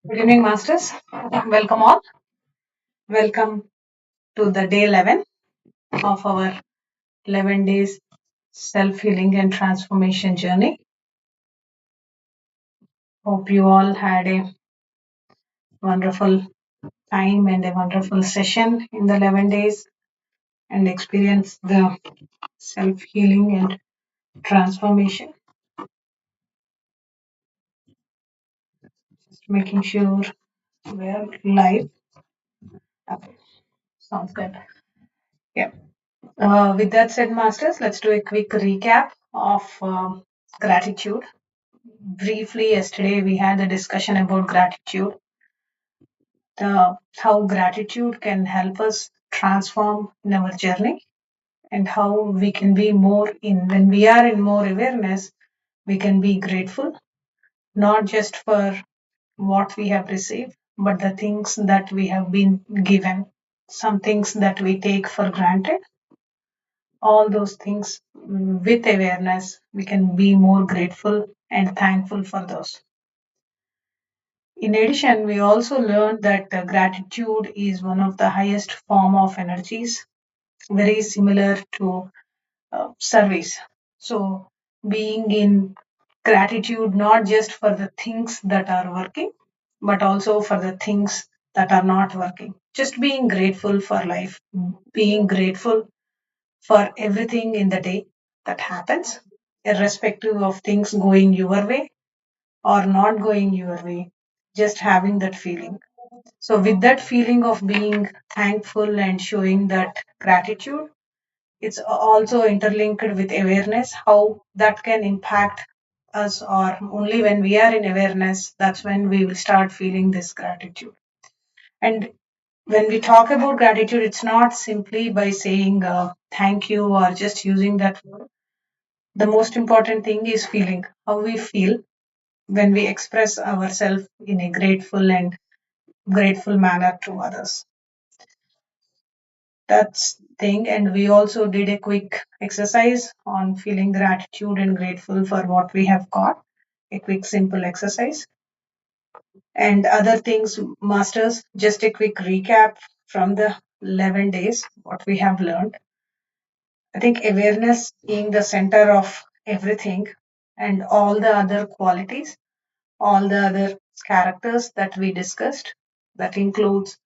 Good evening, Masters. Welcome all. Welcome to the day 11 of our 11 days self healing and transformation journey. Hope you all had a wonderful time and a wonderful session in the 11 days and experienced the self healing and transformation. Just making sure we're live. Okay, sounds good. Yeah. With that said, Masters, let's do a quick recap of gratitude. Briefly, yesterday we had a discussion about gratitude, how gratitude can help us transform in our journey, and how we can be more in when we are in more awareness, we can be grateful not just for what we have received, but the things that we have been given. Some things that we take for granted, all those things, with awareness, we can be more grateful and thankful for those. In addition, we also learned that gratitude is one of the highest form of energies, very similar to service. So, being in gratitude not just for the things that are working, but also for the things that are not working. Just being grateful for life, being grateful for everything in the day that happens, irrespective of things going your way or not going your way, just having that feeling. So, with that feeling of being thankful and showing that gratitude, it's also interlinked with awareness, how that can impact us, or only when we are in awareness, that's when we will start feeling this gratitude. And when we talk about gratitude, it's not simply by saying thank you or just using that word. The most important thing is feeling how we feel when we express ourselves in a grateful manner to others. That's thing. And we also did a quick exercise on feeling gratitude and grateful for what we have got. A quick simple exercise. And other things, masters, just a quick recap from the 11 days, what we have learned. I think awareness being the center of everything, and all the other qualities, all the other characters that we discussed, that includes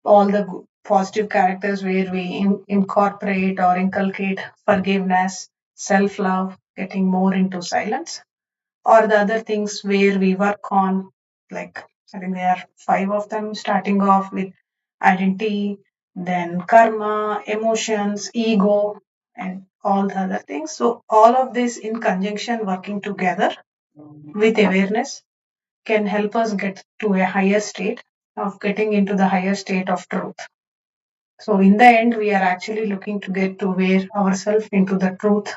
all the positive characters where we incorporate or inculcate forgiveness, self love, getting more into silence, or the other things where we work on, like I think there are five of them, starting off with identity, then karma, emotions, ego, and all the other things. So, all of this in conjunction, working together with awareness, can help us get to a higher state of getting into the higher state of truth. So in the end, we are actually looking to get to where ourselves into the truth,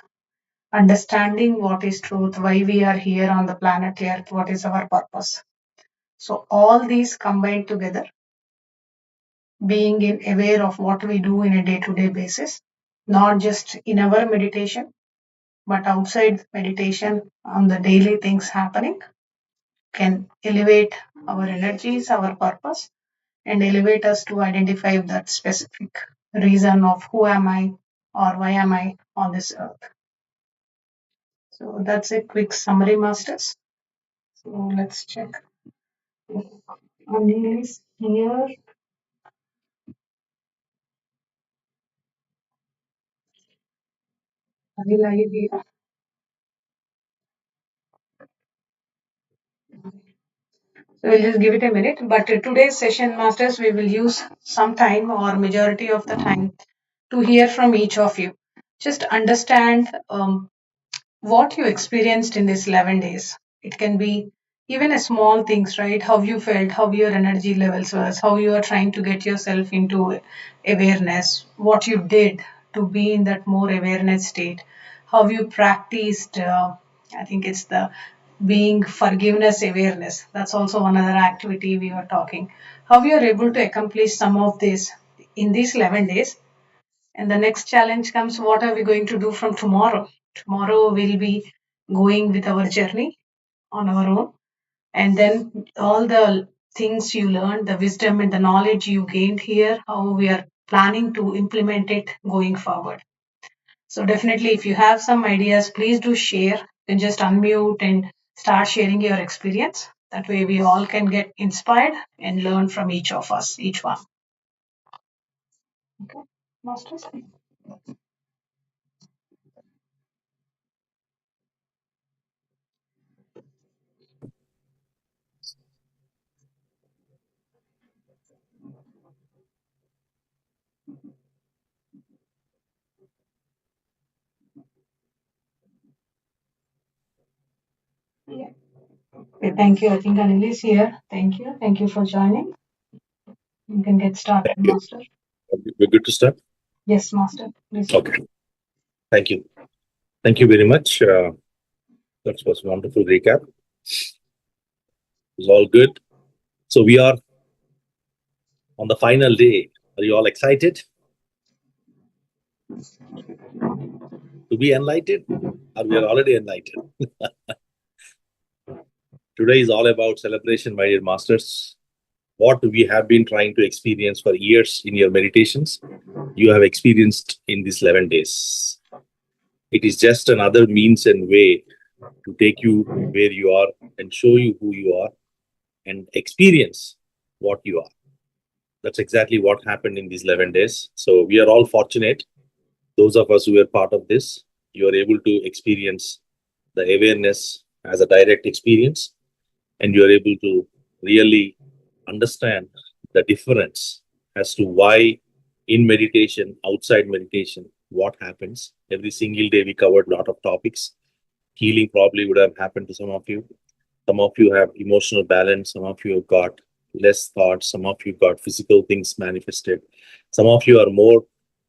understanding what is truth, why we are here on the planet Earth, what is our purpose. So all these combined together, being in aware of what we do in a day-to-day basis, not just in our meditation, but outside meditation on the daily things happening, can elevate our energies, our purpose, and elevate us to identify that specific reason of who am I or why am I on this earth. So that's a quick summary, masters. So let's check if Anil is here. Anil, are you here? So we'll just give it a minute. But today's session, masters, we will use some time or majority of the time to hear from each of you. Just understand what you experienced in these 11 days. It can be even a small things, right? How you felt, how your energy levels was, how you are trying to get yourself into awareness, what you did to be in that more awareness state, how you practiced. I think it's the being forgiveness awareness. That's also another activity we were talking. How you are able to accomplish some of this in these 11 days, and the next challenge comes, what are we going to do from tomorrow? Tomorrow we'll be going with our journey on our own. And then all the things you learned, the wisdom and the knowledge you gained here, how we are planning to implement it going forward. So definitely, if you have some ideas, please do share. You can just unmute and start sharing your experience. That way, we all can get inspired and learn from each of us, each one. Okay, masters. Yeah. Okay, thank you. I think Anil is here. Thank you. Thank you for joining. You can get started, master. We're good to start? Yes, master. Please. Okay. Thank you. Thank you very much. That was a wonderful recap. It was all good. So we are on the final day. Are you all excited to be enlightened? Or we are already enlightened? Today is all about celebration, my dear masters. What we have been trying to experience for years in your meditations, you have experienced in these 11 days. It is just another means and way to take you where you are and show you who you are and experience what you are. That's exactly what happened in these 11 days. So we are all fortunate. Those of us who are part of this, you are able to experience the awareness as a direct experience, and you are able to really understand the difference as to why in meditation, outside meditation, what happens. Every single day we covered a lot of topics. Healing probably would have happened to some of you. Some of you have emotional balance. Some of you have got less thoughts. Some of you got physical things manifested. Some of you are more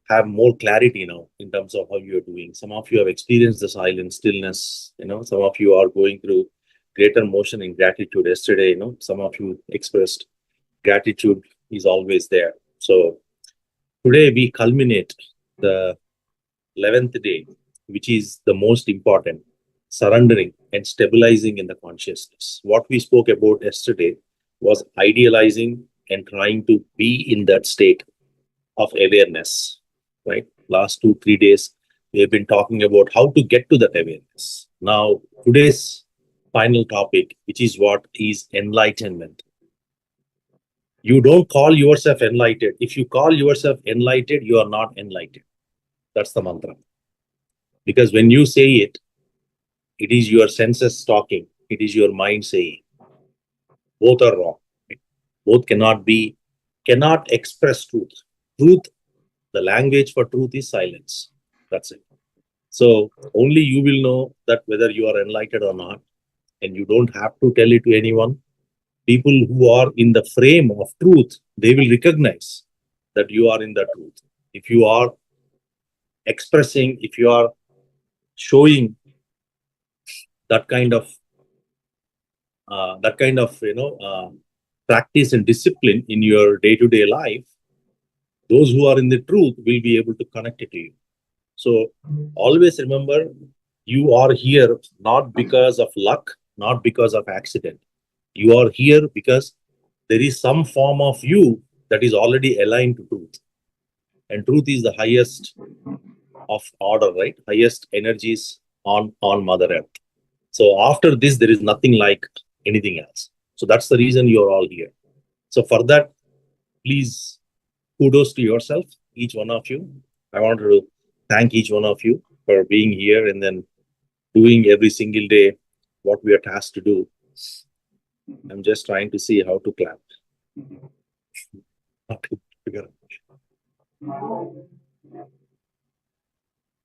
have more clarity now in terms of how you're doing. Some of you have experienced the silence, stillness. Some of you are going through greater motion in gratitude. Yesterday, some of you expressed gratitude is always there. So today we culminate the 11th day, which is the most important, surrendering and stabilizing in the consciousness. What we spoke about yesterday was idealizing and trying to be in that state of awareness, right? Last 2, 3 days, we have been talking about how to get to that awareness. Now, today's final topic, which is what is enlightenment. You don't call yourself enlightened. If you call yourself enlightened, you are not enlightened. That's the mantra. Because when you say it, it is your senses talking. It is your mind saying. Both are wrong. Both cannot express truth. Truth, the language for truth is silence. That's it. So only you will know that whether you are enlightened or not. And you don't have to tell it to anyone. People who are in the frame of truth, they will recognize that you are in the truth. If you are expressing, if you are showing that kind of practice and discipline in your day-to-day life, those who are in the truth will be able to connect it to you. So always remember, you are here not because of luck, not because of accident. You are here because there is some form of you that is already aligned to truth. And truth is the highest of order, right? Highest energies on Mother Earth. So after this, there is nothing like anything else. So that's the reason you're all here. So for that, please, kudos to yourself, each one of you. I wanted to thank each one of you for being here and then doing every single day what we are tasked to do. I'm just trying to see how to clap. How to figure out.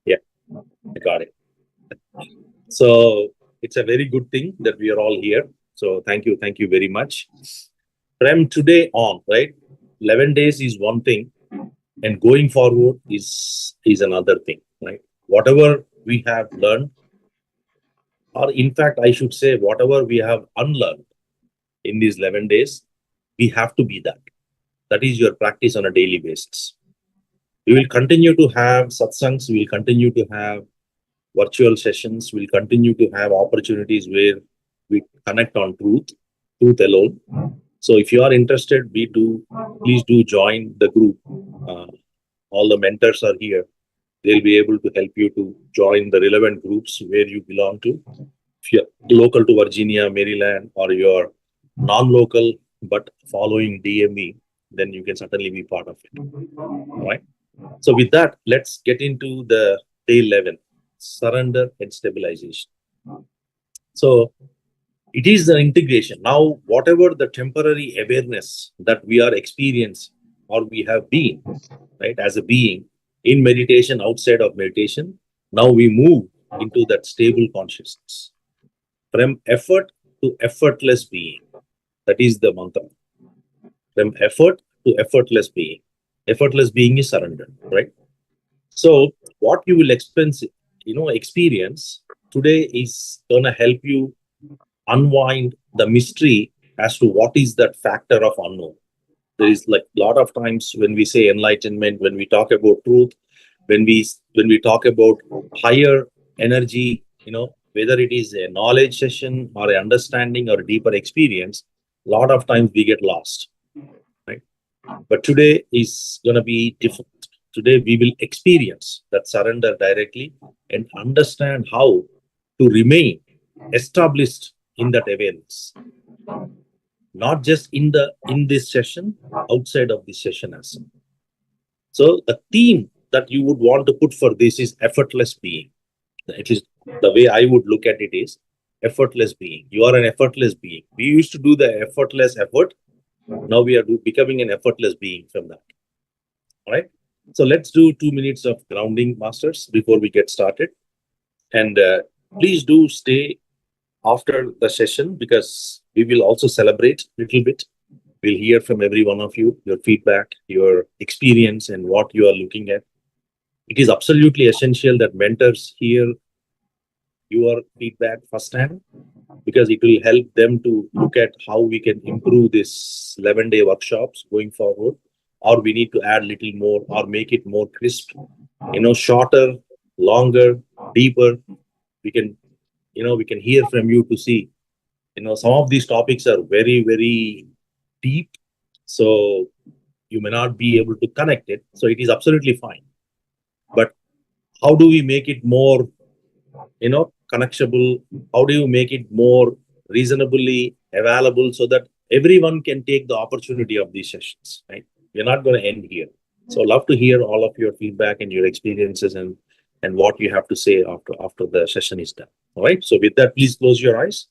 Yeah, I got it. So it's a very good thing that we are all here. So thank you very much. From today on, right? 11 days is one thing, and going forward is another thing, right? Whatever we have learned, or in fact, I should say, whatever we have unlearned in these 11 days, we have to be that. That is your practice on a daily basis. We will continue to have satsangs, we will continue to have virtual sessions, we'll continue to have opportunities where we connect on truth alone. So if you are interested, please do join the group. Uh, all the mentors are here. They'll be able to help you to join the relevant groups where you belong to. If you're local to Virginia, Maryland, or you're non-local but following DME, then you can certainly be part of it. All right. So with that, let's get into the day 11, surrender and stabilization. So it is the integration. Now, whatever the temporary awareness that we are experiencing or we have been, right, as a being in meditation, outside of meditation, now we move into that stable consciousness. From effort to effortless being. That is the mantra. From effort to effortless being. Effortless being is surrender, right? So what you will experience today is gonna help you unwind the mystery as to what is that factor of unknown. There is like a lot of times when we say enlightenment, when we talk about truth, when we talk about higher energy, whether it is a knowledge session or a understanding or a deeper experience, a lot of times we get lost, right? But today is going to be different. Today we will experience that surrender directly and understand how to remain established in that awareness, not just in this session, outside of this session as well. So the theme that you would want to put for this is effortless being. At least the way I would look at it is effortless being. You are an effortless being. We used to do the effortless effort. Now we are becoming an effortless being from that. All right. So let's do 2 minutes of grounding, masters, before we get started. And please do stay after the session because we will also celebrate a little bit. We'll hear from every one of you, your feedback, your experience, and what you are looking at. It is absolutely essential that mentors hear your feedback firsthand because it will help them to look at how we can improve this 11-day workshops going forward, or we need to add little more or make it more crisp, shorter, longer, deeper. We can hear from you to see, some of these topics are very, very deep. So you may not be able to connect it. So it is absolutely fine. But how do we make it more connectable? How do you make it more reasonably available so that everyone can take the opportunity of these sessions, right? We're not going to end here. So love to hear all of your feedback and your experiences and what you have to say after the session is done. All right. So with that, please close your eyes.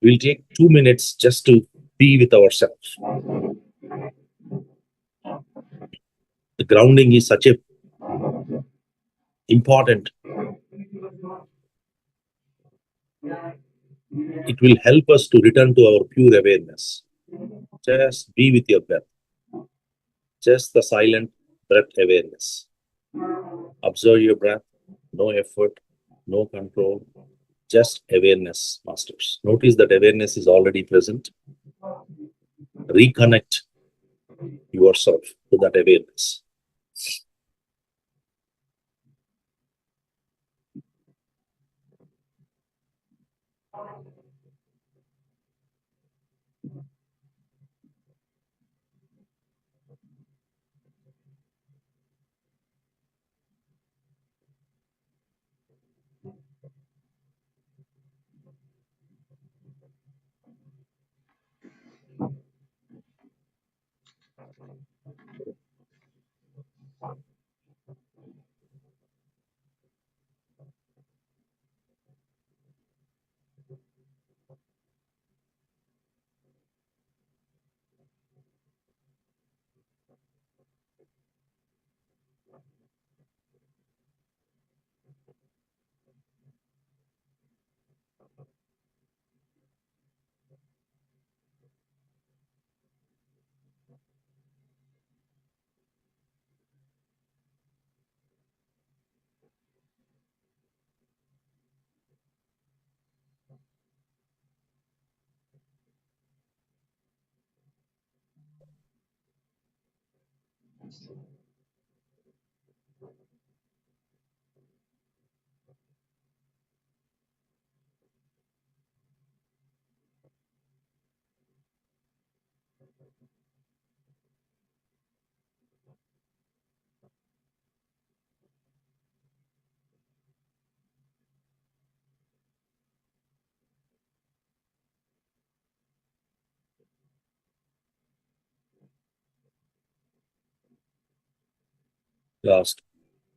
We'll take 2 minutes just to be with ourselves. The grounding is such a important. It will help us to return to our pure awareness. Just be with your breath. Just the silent breath awareness. Observe your breath, no effort, no control, just awareness, masters. Notice that awareness is already present. Reconnect yourself to that awareness. Last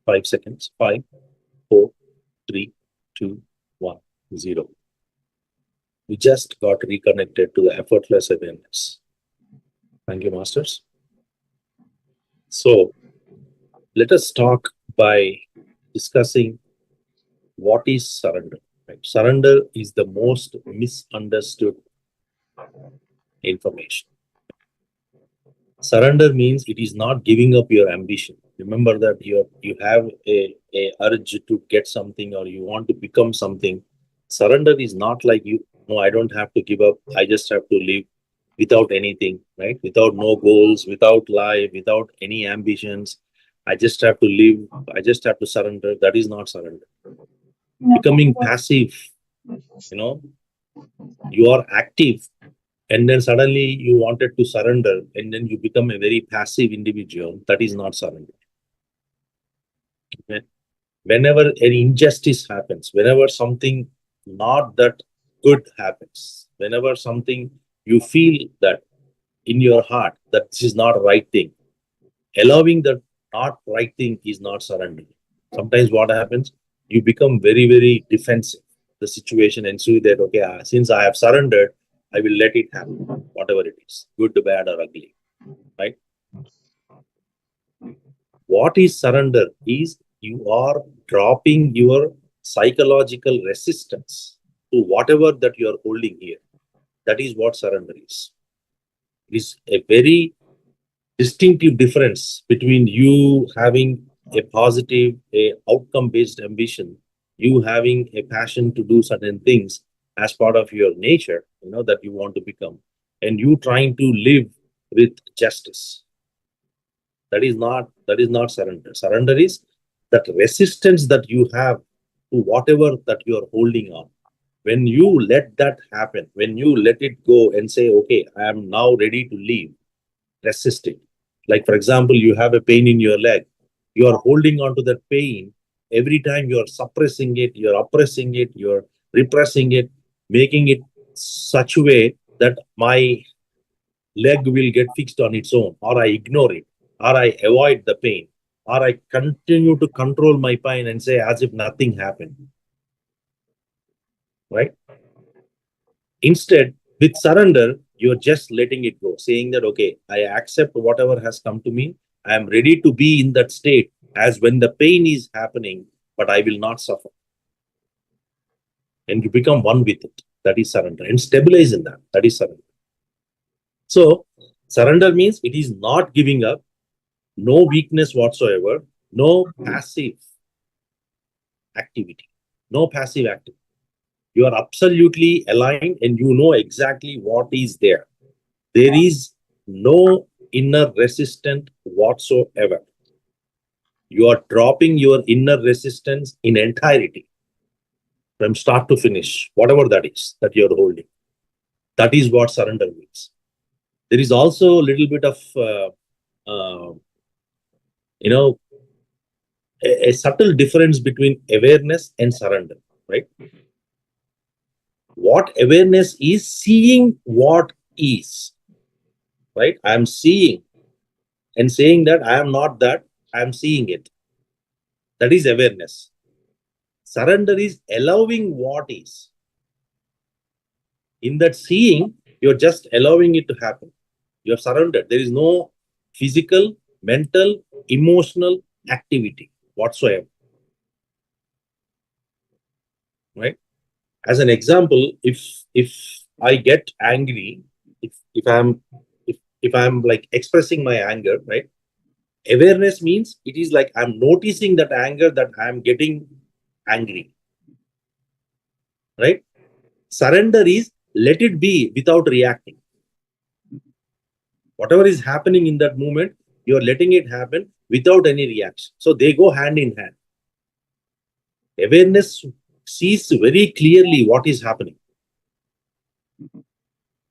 5 seconds. 5, 4, 3, 2, 1, 0. We just got reconnected to the effortless awareness. Thank you, Masters. So let us talk by discussing what is surrender. Right? Surrender is the most misunderstood information. Surrender means it is not giving up your ambition. Remember that you have a urge to get something or you want to become something. Surrender is not like no, I don't have to give up. I just have to live without anything, right? Without no goals, without life, without any ambitions. I just have to live. I just have to surrender. That is not surrender. Becoming passive, you know, you are active and then suddenly you wanted to surrender and then you become a very passive individual. That is not surrender. Okay? Whenever an injustice happens, whenever something not that good happens, whenever something you feel that in your heart that this is not right thing, allowing that not right thing is not surrender. Sometimes what happens, you become very, very defensive. The situation ensues that, okay, since I have surrendered, I will let it happen, whatever it is, good, bad, or ugly, right? What is surrender is you are dropping your psychological resistance to whatever that you are holding here. That is what surrender is. It is a very distinctive difference between you having a positive, a outcome-based ambition, you having a passion to do certain things as part of your nature, that you want to become, and you trying to live with justice. That is not surrender. Surrender is that resistance that you have to whatever that you are holding on. When you let that happen, when you let it go and say, okay, I am now ready to leave, resist it. Like, for example, you have a pain in your leg. You are holding on to that pain. Every time you are suppressing it, you're oppressing it, you're repressing it, making it such a way that my leg will get fixed on its own, or I ignore it, or I avoid the pain, or I continue to control my pain and say as if nothing happened, right? Instead, with surrender, you're just letting it go, saying that, okay, I accept whatever has come to me. I am ready to be in that state as when the pain is happening, but I will not suffer. And you become one with it. That is surrender. And stabilize in that. That is surrender. So, surrender means it is not giving up, no weakness whatsoever, no passive activity. No passive activity. You are absolutely aligned and you know exactly what is there. There is no inner resistance whatsoever. You are dropping your inner resistance in entirety from start to finish, whatever that is that you're holding. That is what surrender means. There is also a little bit of, uh, you know, a subtle difference between awareness and surrender, right? What awareness is, seeing what is, right? I am seeing and saying that I am not that, I am seeing it. That is awareness. Surrender is allowing what is. In that seeing, you're just allowing it to happen. You're surrendered. There is no physical, mental, emotional activity whatsoever. Right? As an example, if I get angry, if I'm like expressing my anger, right? Awareness means it is like I'm noticing that anger, that I'm getting angry. Right? Surrender is let it be without reacting. Whatever is happening in that moment, you're letting it happen without any reaction. So they go hand in hand. Awareness sees very clearly what is happening.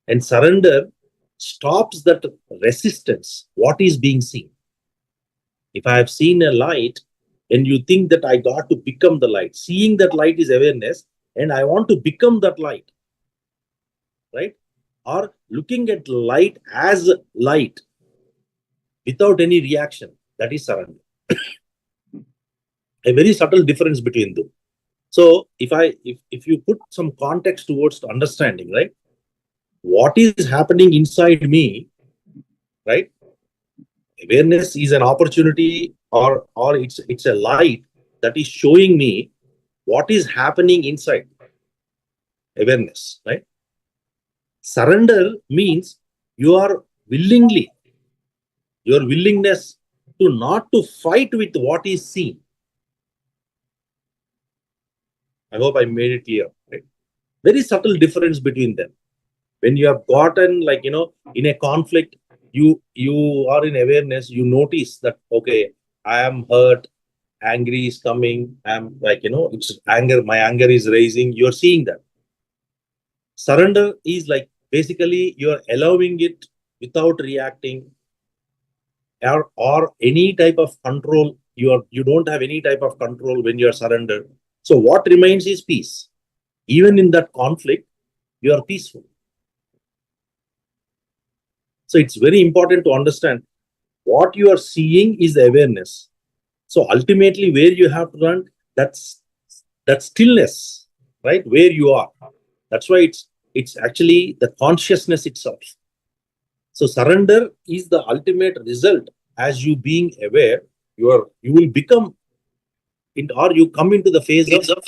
And surrender stops that resistance, what is being seen. If I have seen a light and you think that I got to become the light, seeing that light is awareness and I want to become that light, right? Or looking at light as light without any reaction, that is surrender. a very subtle difference between them. So if you put some context towards understanding, right, what is happening inside me, right? Awareness is an opportunity, or it's a light that is showing me what is happening inside. Awareness, right? Surrender means you are willingly, your willingness to not to fight with what is seen. I hope I made it clear, right? Very subtle difference between them. When you have gotten, like, in a conflict, you are in awareness, you notice that, okay, I am hurt, angry is coming, I'm like, it's anger, my anger is raising, you're seeing that. Surrender is like basically you're allowing it without reacting, or any type of control. You don't have any type of control when you're surrendered. So what remains is peace. Even in that conflict, you are peaceful. So it's very important to understand what you are seeing is the awareness. So ultimately, where you have to run, that's that stillness, right? Where you are. That's why it's actually the consciousness itself. So surrender is the ultimate result. As you being aware, you will become in, or you come into the phase of,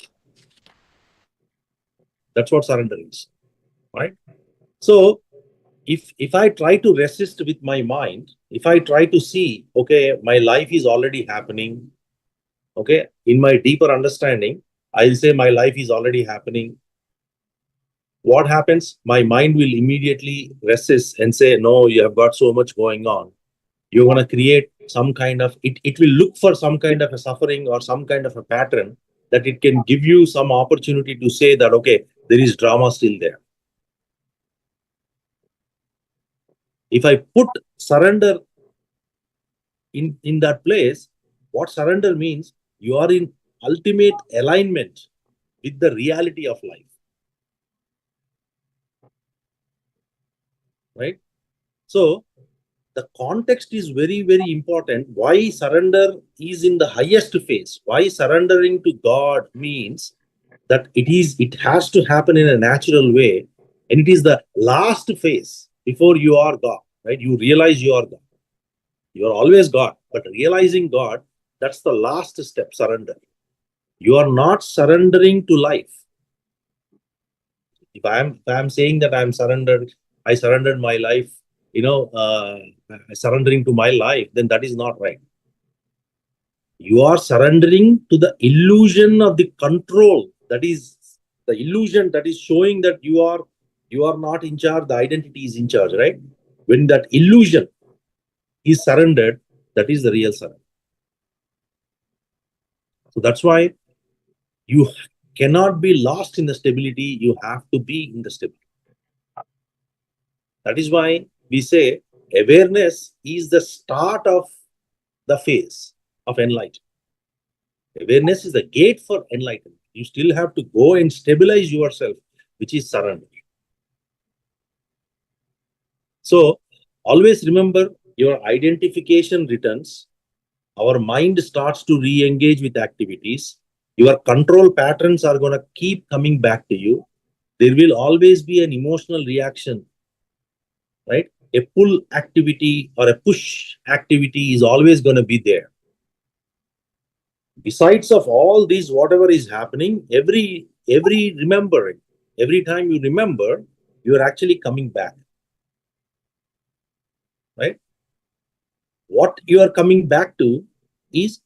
that's what surrender is, right? So if I try to resist with my mind, if I try to see, okay, my life is already happening, okay, in my deeper understanding, I'll say my life is already happening. What happens? My mind will immediately resist and say, no, you have got so much going on. You're going to create some kind of, it will look for some kind of a suffering or some kind of a pattern that it can give you some opportunity to say that, okay, there is drama still there. If I put surrender in that place, what surrender means, you are in ultimate alignment with the reality of life, right? So the context is very, very important. Why surrender is in the highest phase? Why surrendering to God means that it has to happen in a natural way, and it is the last phase before you are God, right? You realize you are God. You are always God, but realizing God, that's the last step, surrender. You are not surrendering to life. If I'm saying that I'm surrendered, I surrendered my life, surrendering to my life, then that is not right. You are surrendering to the illusion of the control. That is the illusion that is showing that you are not in charge. The identity is in charge, right? When that illusion is surrendered, that is the real surrender. So that's why you cannot be lost in the stability. You have to be in the stability. That is why we say awareness is the start of the phase of enlightenment. Awareness is the gate for enlightenment. You still have to go and stabilize yourself, which is surrender. So always remember, your identification returns. Our mind starts to re-engage with activities. Your control patterns are going to keep coming back to you. There will always be an emotional reaction, right? A pull activity or a push activity is always going to be there. Besides of all these, whatever is happening, every remembering, every time you remember, you are actually coming back, right? What you are coming back to is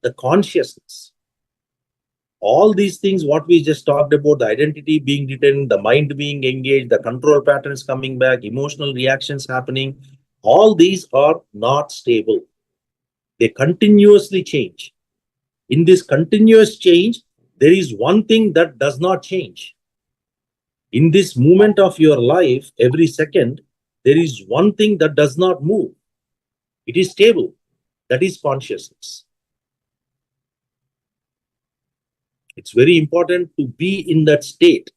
the consciousness. All these things, what we just talked about, the identity being retained, the mind being engaged, the control patterns coming back, emotional reactions happening, all these are not stable. They continuously change. In this continuous change, there is one thing that does not change. In this moment of your life, every second, there is one thing that does not move. It is stable. That is consciousness. It's very important to be in that state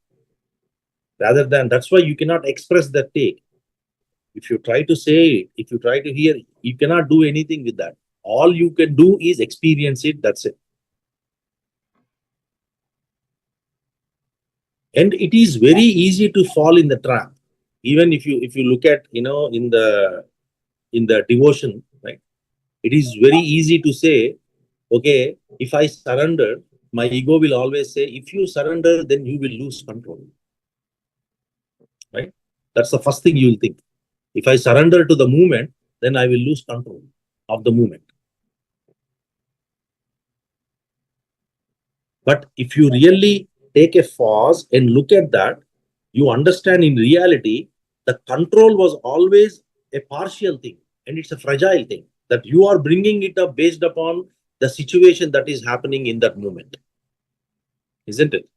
rather than, that's why you cannot express that state. If you try to say it, if you try to hear, you cannot do anything with that. All you can do is experience it. That's it. And it is very easy to fall in the trap. Even if you look at, in the devotion, right? It is very easy to say, okay, if I surrender, my ego will always say, if you surrender, then you will lose control, right? That's the first thing you will think. If I surrender to the movement, then I will lose control of the movement. But if you really take a pause and look at that, you understand in reality, the control was always a partial thing, and it's a fragile thing that you are bringing it up based upon the situation that is happening in that moment, isn't it?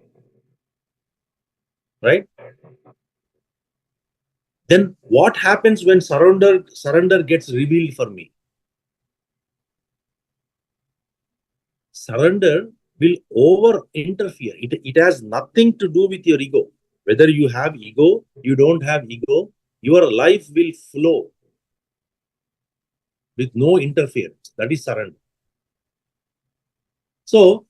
Right? Then what happens when surrender gets revealed for me? Surrender will over interfere. It has nothing to do with your ego. Whether you have ego, you don't have ego, your life will flow with no interference. That is surrender. So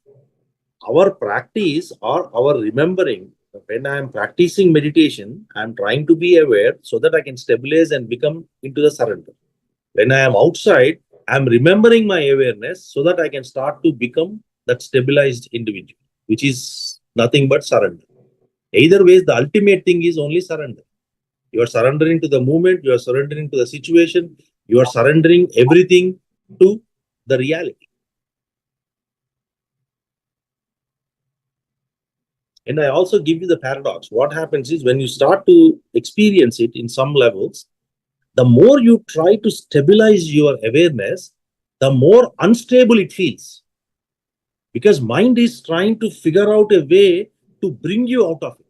our practice or our remembering, when I am practicing meditation, I am trying to be aware so that I can stabilize and become into the surrender. When I am outside, I am remembering my awareness so that I can start to become that stabilized individual, which is nothing but surrender. Either ways, the ultimate thing is only surrender. You are surrendering to the movement, you are surrendering to the situation, you are surrendering everything to the reality. And I also give you the paradox. What happens is when you start to experience it in some levels, the more you try to stabilize your awareness, the more unstable it feels. Because mind is trying to figure out a way to bring you out of it.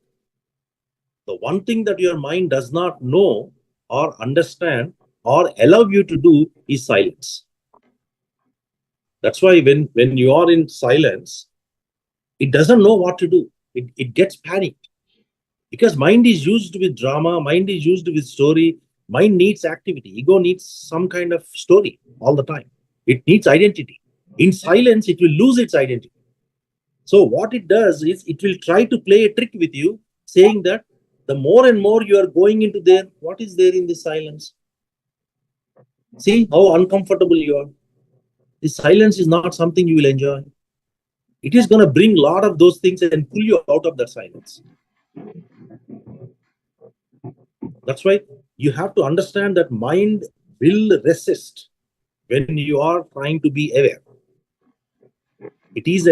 The one thing that your mind does not know or understand or allow you to do is silence. That's why when you are in silence, it doesn't know what to do. It gets panicked. Because mind is used with drama, mind is used with story, mind needs activity. Ego needs some kind of story all the time. It needs identity. In silence, it will lose its identity. So what it does is it will try to play a trick with you, saying that the more and more you are going into there, what is there in the silence? See how uncomfortable you are. The silence is not something you will enjoy. It is going to bring a lot of those things and pull you out of that silence. That's why you have to understand that mind will resist when you are trying to be aware. It is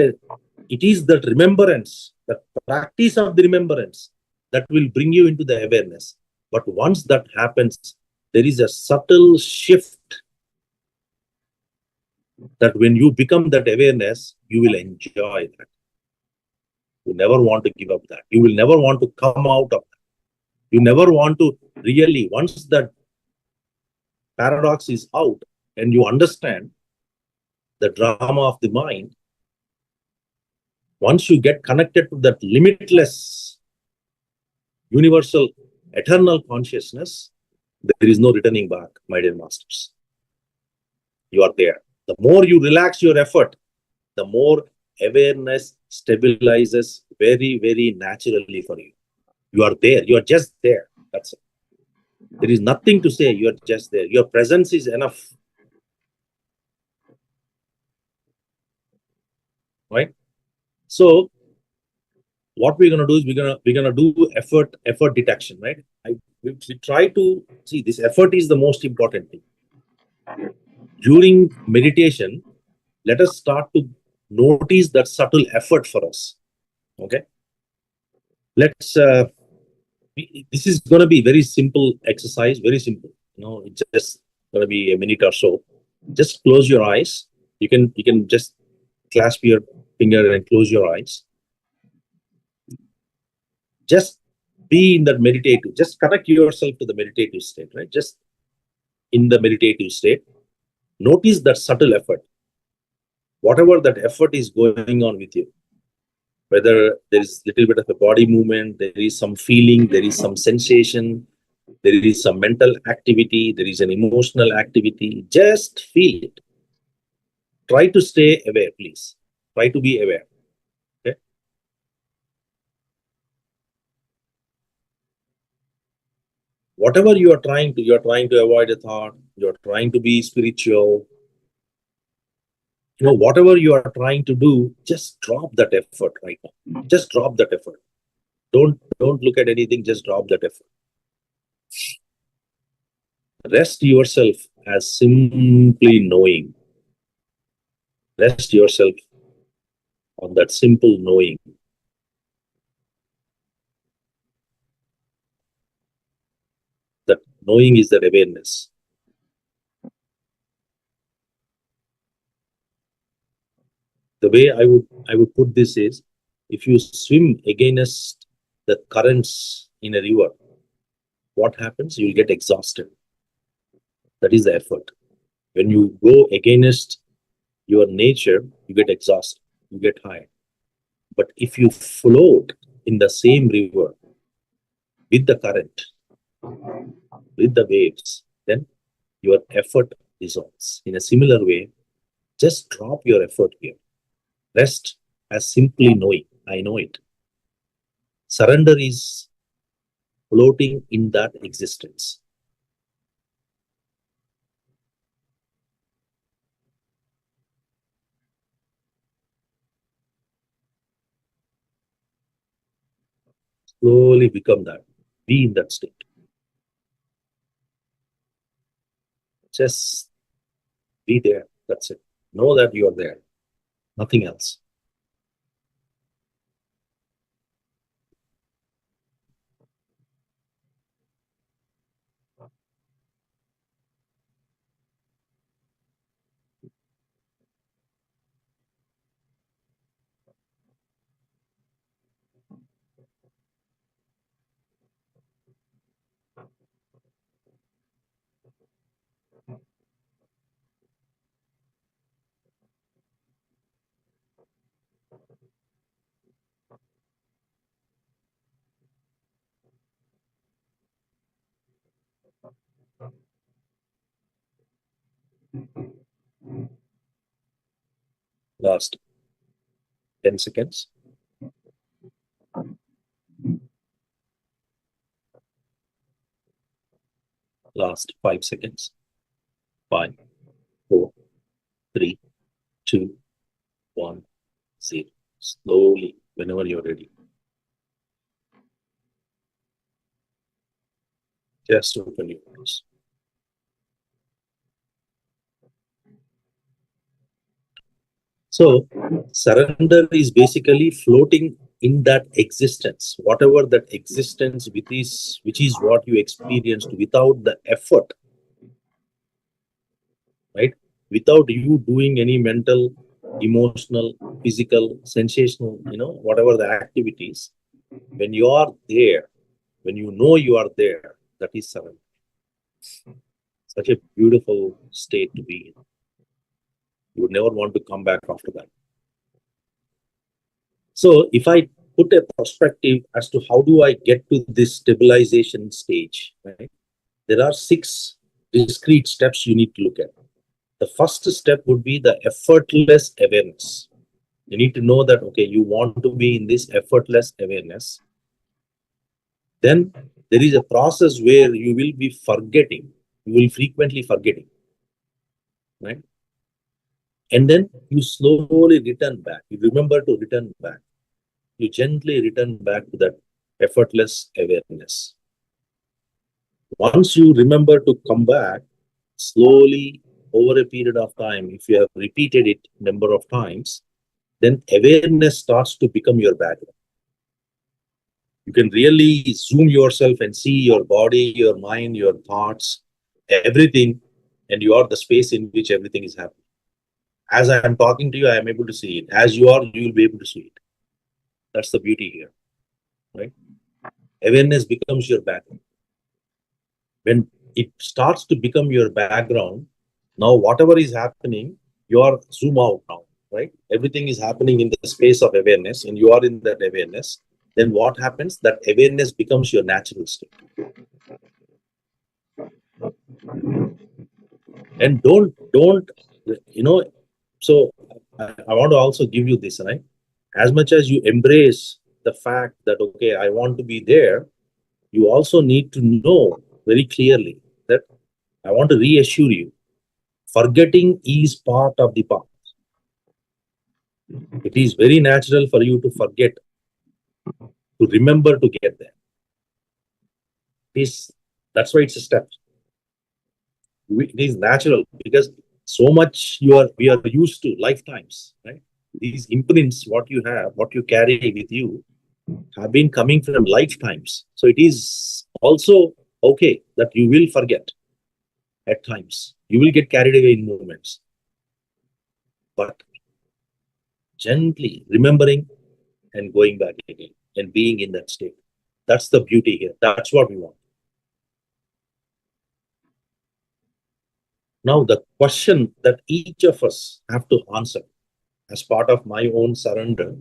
that remembrance, the practice of the remembrance that will bring you into the awareness. But once that happens, there is a subtle shift that when you become that awareness, you will enjoy that. You never want to give up that. You will never want to come out of that. You never want to really, once that paradox is out and you understand the drama of the mind, once you get connected to that limitless, universal, eternal consciousness, there is no returning back, my dear masters. You are there. The more you relax your effort, the more awareness stabilizes very, very naturally for you. You are there. You are just there. That's it. There is nothing to say. You are just there. Your presence is enough. Right? So what we're gonna do is we're gonna do effort detection, right? We try to see this effort is the most important thing. During meditation, let us start to notice that subtle effort for us. Okay, let's. This is going to be very simple exercise, very simple. It's just going to be a minute or so. Just close your eyes. You can just clasp your finger and close your eyes. Just be in that meditative. Just connect yourself to the meditative state, right? Just in the meditative state. Notice that subtle effort. Whatever that effort is going on with you, whether there is a little bit of a body movement, there is some feeling, there is some sensation, there is some mental activity, there is an emotional activity, just feel it. Try to stay aware, please. Try to be aware. Okay? whatever you're trying to avoid a thought, you're trying to be spiritual, whatever you are trying to do, just drop that effort right now. Just drop that effort. Don't look at anything, just drop that effort. Rest yourself as simply knowing. Rest yourself on that simple knowing. That knowing is that awareness. The way I would put this is, if you swim against the currents in a river, what happens? You'll get exhausted. That is the effort. When you go against your nature, you get exhausted, you get tired. But if you float in the same river with the current, with the waves, then your effort dissolves. In a similar way, just drop your effort here. Rest as simply knowing, I know it. Surrender is floating in that existence. Slowly become that. Be in that state. Just be there. That's it. Know that you are there. Nothing else. Last 10 seconds. Last 5 seconds. 5, 4, 3, 2, 1, 0. Slowly, whenever you're ready. Just open your eyes. So, surrender is basically floating in that existence, whatever that existence which is what you experienced without the effort, right? Without you doing any mental, emotional, physical, sensational, whatever the activities. When you are there, when you know you are there, that is surrender. Such a beautiful state to be in. You would never want to come back after that. So if I put a perspective as to how do I get to this stabilization stage, right? There are 6 discrete steps you need to look at. The first step would be the effortless awareness. You need to know that, okay, you want to be in this effortless awareness. Then there is a process where you will be forgetting. You will frequently forgetting, right? And then you slowly return back. You remember to return back. You gently return back to that effortless awareness. Once you remember to come back, slowly over a period of time, if you have repeated it number of times, then awareness starts to become your background. You can really zoom yourself and see your body, your mind, your thoughts, everything, and you are the space in which everything is happening. As I am talking to you, I am able to see it. As you are, you will be able to see it. That's the beauty here, right? Awareness becomes your background. When it starts to become your background, now whatever is happening, you are zoom out now, right? Everything is happening in the space of awareness, and you are in that awareness. Then what happens? That awareness becomes your natural state. And don't, so I want to also give you this, right? As much as you embrace the fact that, okay, I want to be there, you also need to know very clearly that I want to reassure you, forgetting is part of the path. It is very natural for you to forget, to remember to get there. That's why it's a step. It is natural because so much we are used to lifetimes, right? These imprints, what you have, what you carry with you, have been coming from lifetimes. So it is also okay that you will forget at times. You will get carried away in moments. But gently remembering and going back again and being in that state. That's the beauty here. That's what we want. Now, the question that each of us have to answer as part of my own surrender,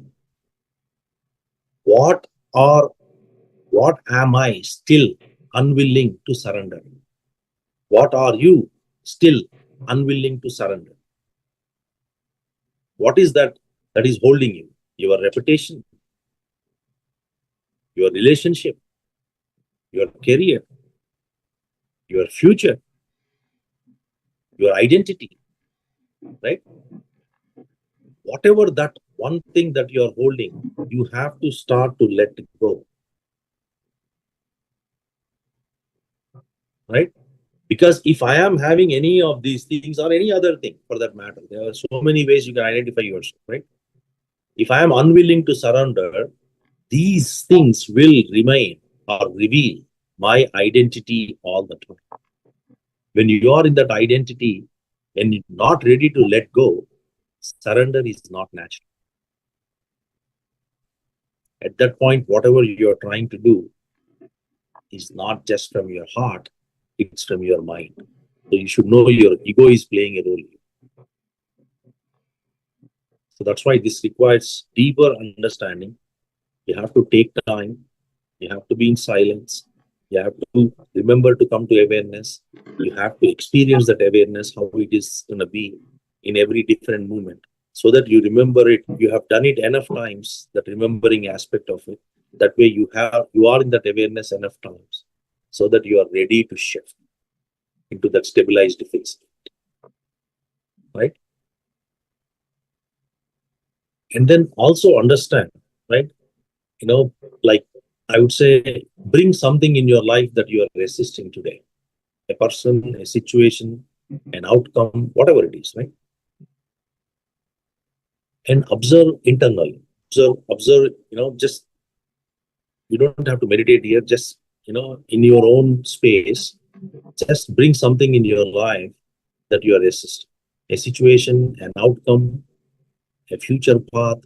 what are what am I still unwilling to surrender? What are you still unwilling to surrender? What is that is holding you? Your reputation, your relationship, your career, your future, your identity, right? Whatever that one thing that you're holding, you have to start to let it go, right? Because if I am having any of these things or any other thing for that matter, there are so many ways you can identify yourself, right? If I am unwilling to surrender, these things will remain or reveal my identity all the time. When you are in that identity and you're not ready to let go, surrender is not natural. At that point, whatever you're trying to do is not just from your heart, it's from your mind. So you should know your ego is playing a role. So that's why this requires deeper understanding. You have to take time. You have to be in silence. You have to remember to come to awareness. You have to experience that awareness, how it is going to be in every different moment, so that you remember it. You have done it enough times, that remembering aspect of it. That way you are in that awareness enough times, so that you are ready to shift into that stabilized phase, right? And then also understand, right? Like I would say, bring something in your life that you are resisting today. A person, a situation, an outcome, whatever it is, right? And observe internally. Observe, just you don't have to meditate here, just in your own space, just bring something in your life that you are resisting. A situation, an outcome, a future path,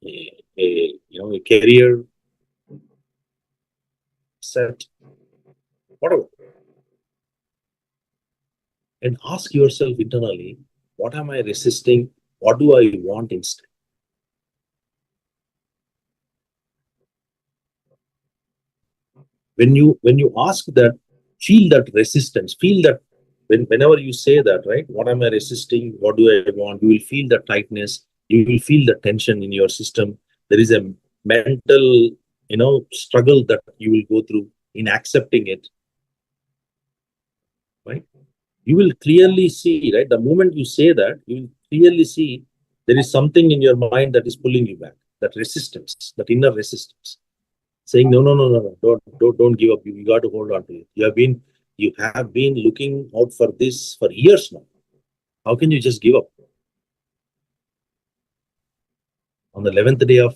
a career set, whatever. And ask yourself internally, what am I resisting? What do I want instead? When you ask that, feel that resistance, feel that whenever you say that, right? What am I resisting? What do I want? You will feel the tightness. You will feel the tension in your system. There is a mental, struggle that you will go through in accepting it, right? You will clearly see, right? The moment you say that, you will clearly see there is something in your mind that is pulling you back. That resistance, that inner resistance, saying no, no, no, no, no, don't give up. You got to hold on to it. You have been looking out for this for years now. How can you just give up on the 11th day of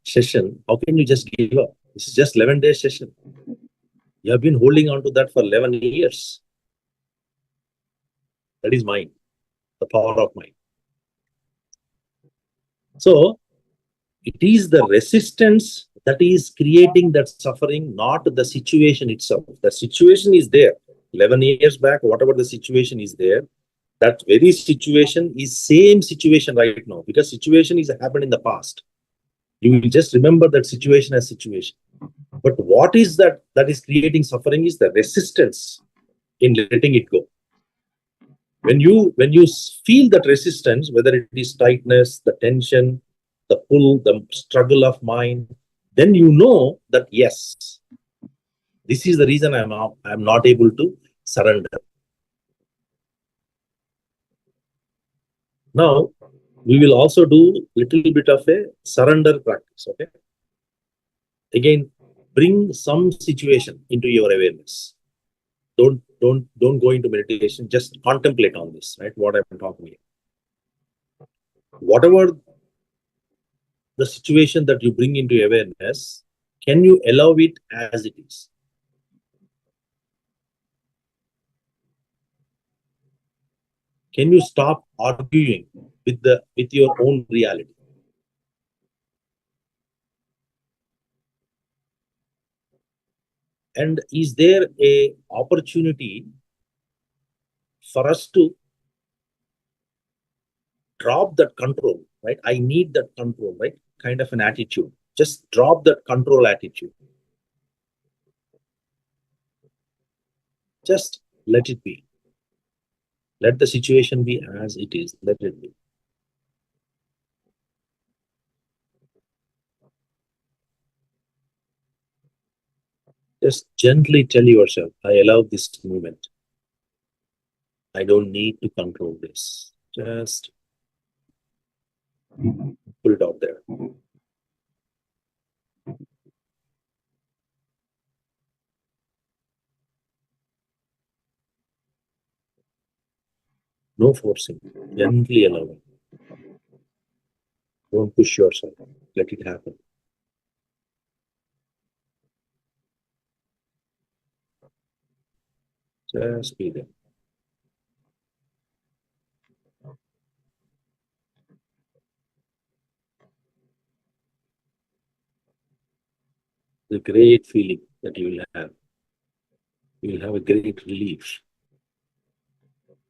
session? How can you just give up? This is just 11-day session. You have been holding on to that for 11 years. That is mind, the power of mind. So it is the resistance that is creating that suffering, not the situation itself. The situation is there. 11 years back, whatever the situation is there, that very situation is same situation right now, because situation is happened in the past. You will just remember that situation as situation. But what is that is creating suffering is the resistance in letting it go. When you feel that resistance, whether it is tightness, the tension, the pull, the struggle of mind, then you know that yes, This is the reason I'm not able to surrender. Now, we will also do little bit of a surrender practice. Okay. Again, bring some situation into your awareness. Don't go into meditation. Just contemplate on this, right? What I'm talking about. Whatever the situation that you bring into awareness, can you allow it as it is? Can you stop arguing with your own reality? And is there a opportunity for us to drop that control, right? I need that control, right? Kind of an attitude. Just drop that control attitude. Just let it be. Let the situation be as it is. Let it be. Just gently tell yourself, I allow this movement. I don't need to control this. Just put it out there. No forcing. Gently allowing. Don't push yourself. Let it happen. Just be there. The great feeling that you will have. You will have a great relief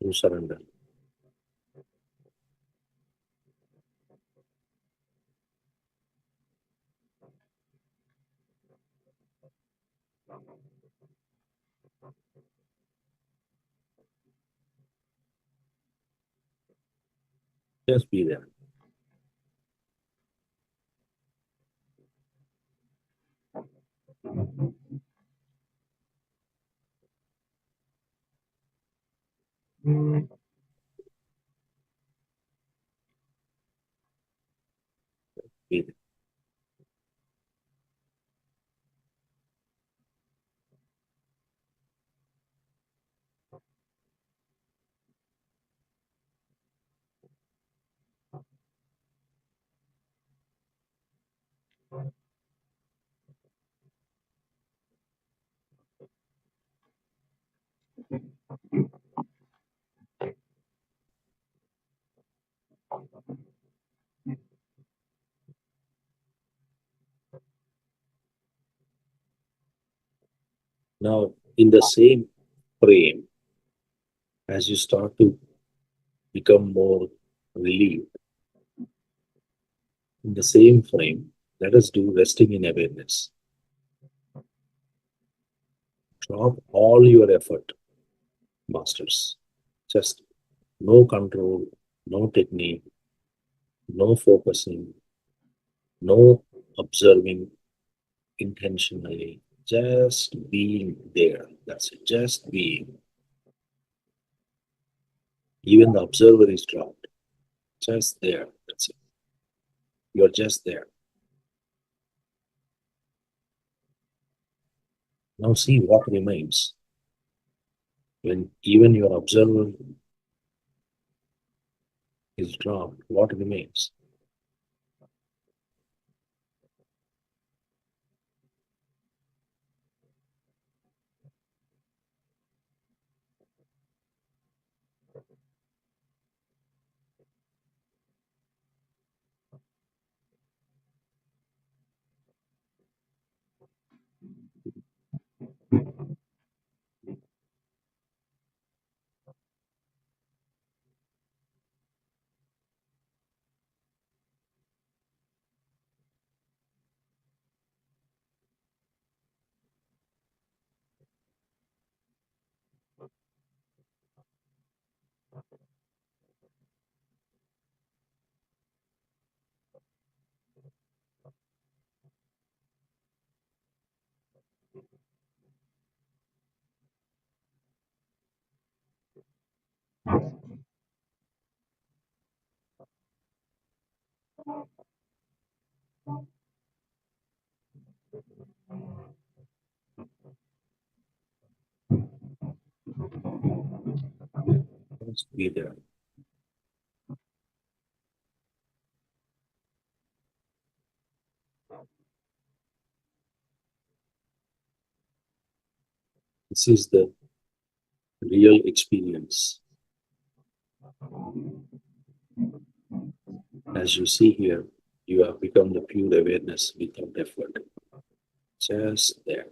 to surrender. Just be there. Be there. Now, in the same frame, as you start to become more relieved, in the same frame, let us do resting in awareness. Drop all your effort, masters. Just no control, no technique, no focusing, no observing intentionally, just being there. That's it, just being. Even the observer is dropped, just there. That's it. You're just there. Now see what remains when even your observer is dropped. What remains? Be there. This is the real experience. As you see here, you have become the pure awareness without effort. Just there.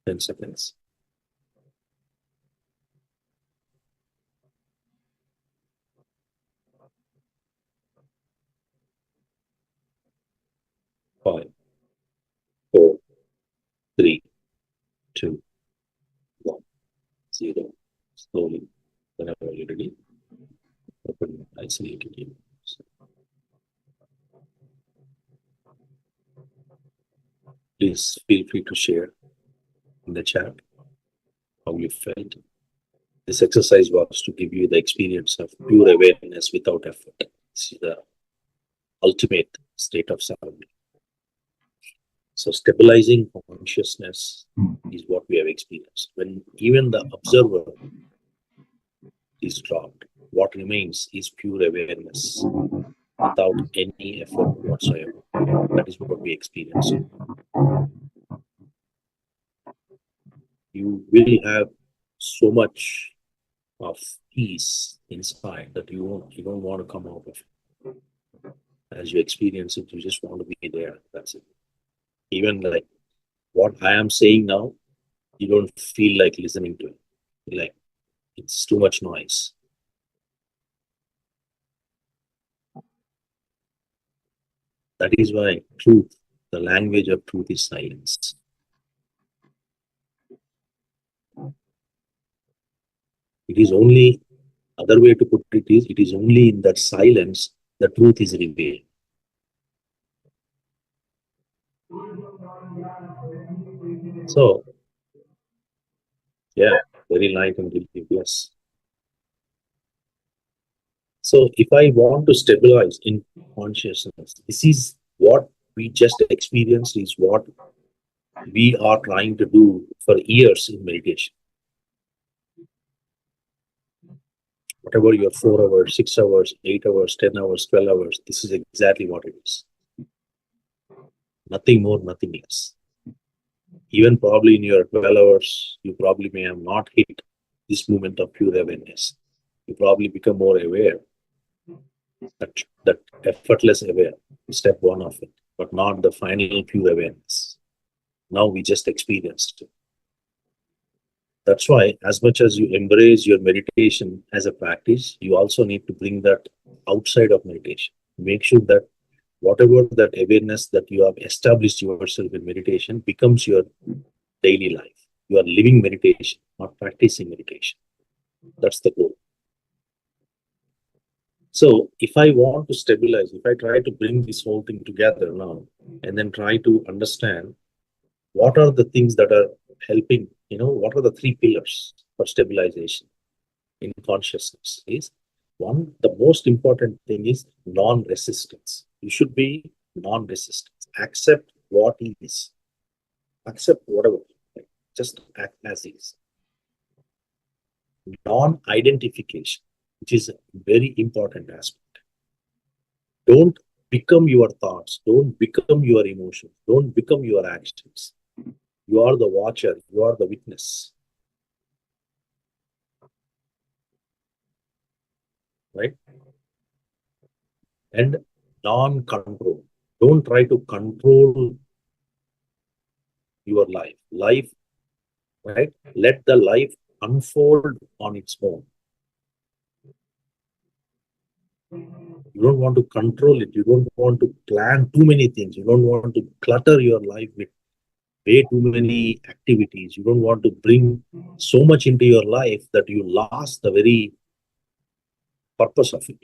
Ten seconds. 5, 4, 3, 2, 1, 0. Slowly, whenever you're ready, open your eyes and again. Please feel free to share in the chat how you felt. This exercise was to give you the experience of pure awareness without effort. This is the ultimate state of surrender. So stabilizing consciousness is what we have experienced. When even the observer is dropped, what remains is pure awareness without any effort whatsoever. That is what we experience. You will have so much of peace inside that you don't want to come out of it. As you experience it, you just want to be there. That's it. Even like what I am saying now, you don't feel like listening to it. Like it's too much noise. That is why truth, the language of truth is silence. It is only, other way to put it is only in that silence the truth is revealed. So, yeah, very light and deep, yes. So, if I want to stabilize in consciousness, this is what we just experienced, is what we are trying to do for years in meditation. Whatever your 4 hours, 6 hours, 8 hours, 10 hours, 12 hours, this is exactly what it is. Nothing more, nothing less. Even probably in your 12 hours, you probably may have not hit this moment of pure awareness. You probably become more aware, that effortless aware, step 1 of it, but not the final pure awareness. Now we just experienced it. That's why, as much as you embrace your meditation as a practice, you also need to bring that outside of meditation. Make sure that whatever that awareness that you have established yourself in meditation becomes your daily life. You are living meditation, not practicing meditation. That's the goal. So if I want to stabilize, if I try to bring this whole thing together now, and then try to understand what are the things that are helping, what are the 3 pillars for stabilization in consciousness is, one, the most important thing is non-resistance. You should be non-resistance. Accept what is. Accept whatever. Just act as is. Non-identification, which is a very important aspect. Don't become your thoughts. Don't become your emotions. Don't become your actions. You are the watcher. You are the witness. right? And non-control. Don't try to control your life. Life, right? Let the life unfold on its own. You don't want to control it. You don't want to plan too many things. You don't want to clutter your life with way too many activities. You don't want to bring so much into your life that you lost the very purpose of it.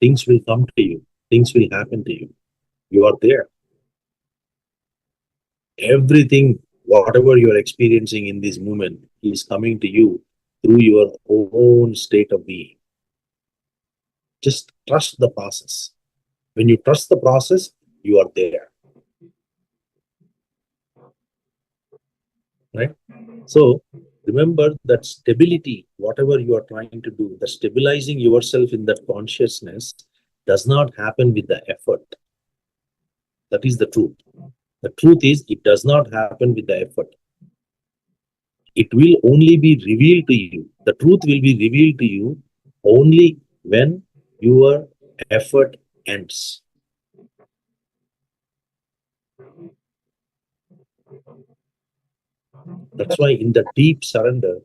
Things will come to you. Things will happen to you. You are there. Everything, whatever you are experiencing in this moment, is coming to you through your own state of being. Just trust the process. When you trust the process, you are there. Right? So remember that stability, whatever you are trying to do, the stabilizing yourself in that consciousness does not happen with the effort. That is the truth. The truth is, it does not happen with the effort. It will only be revealed to you. The truth will be revealed to you only when your effort ends. That's why in the deep surrender,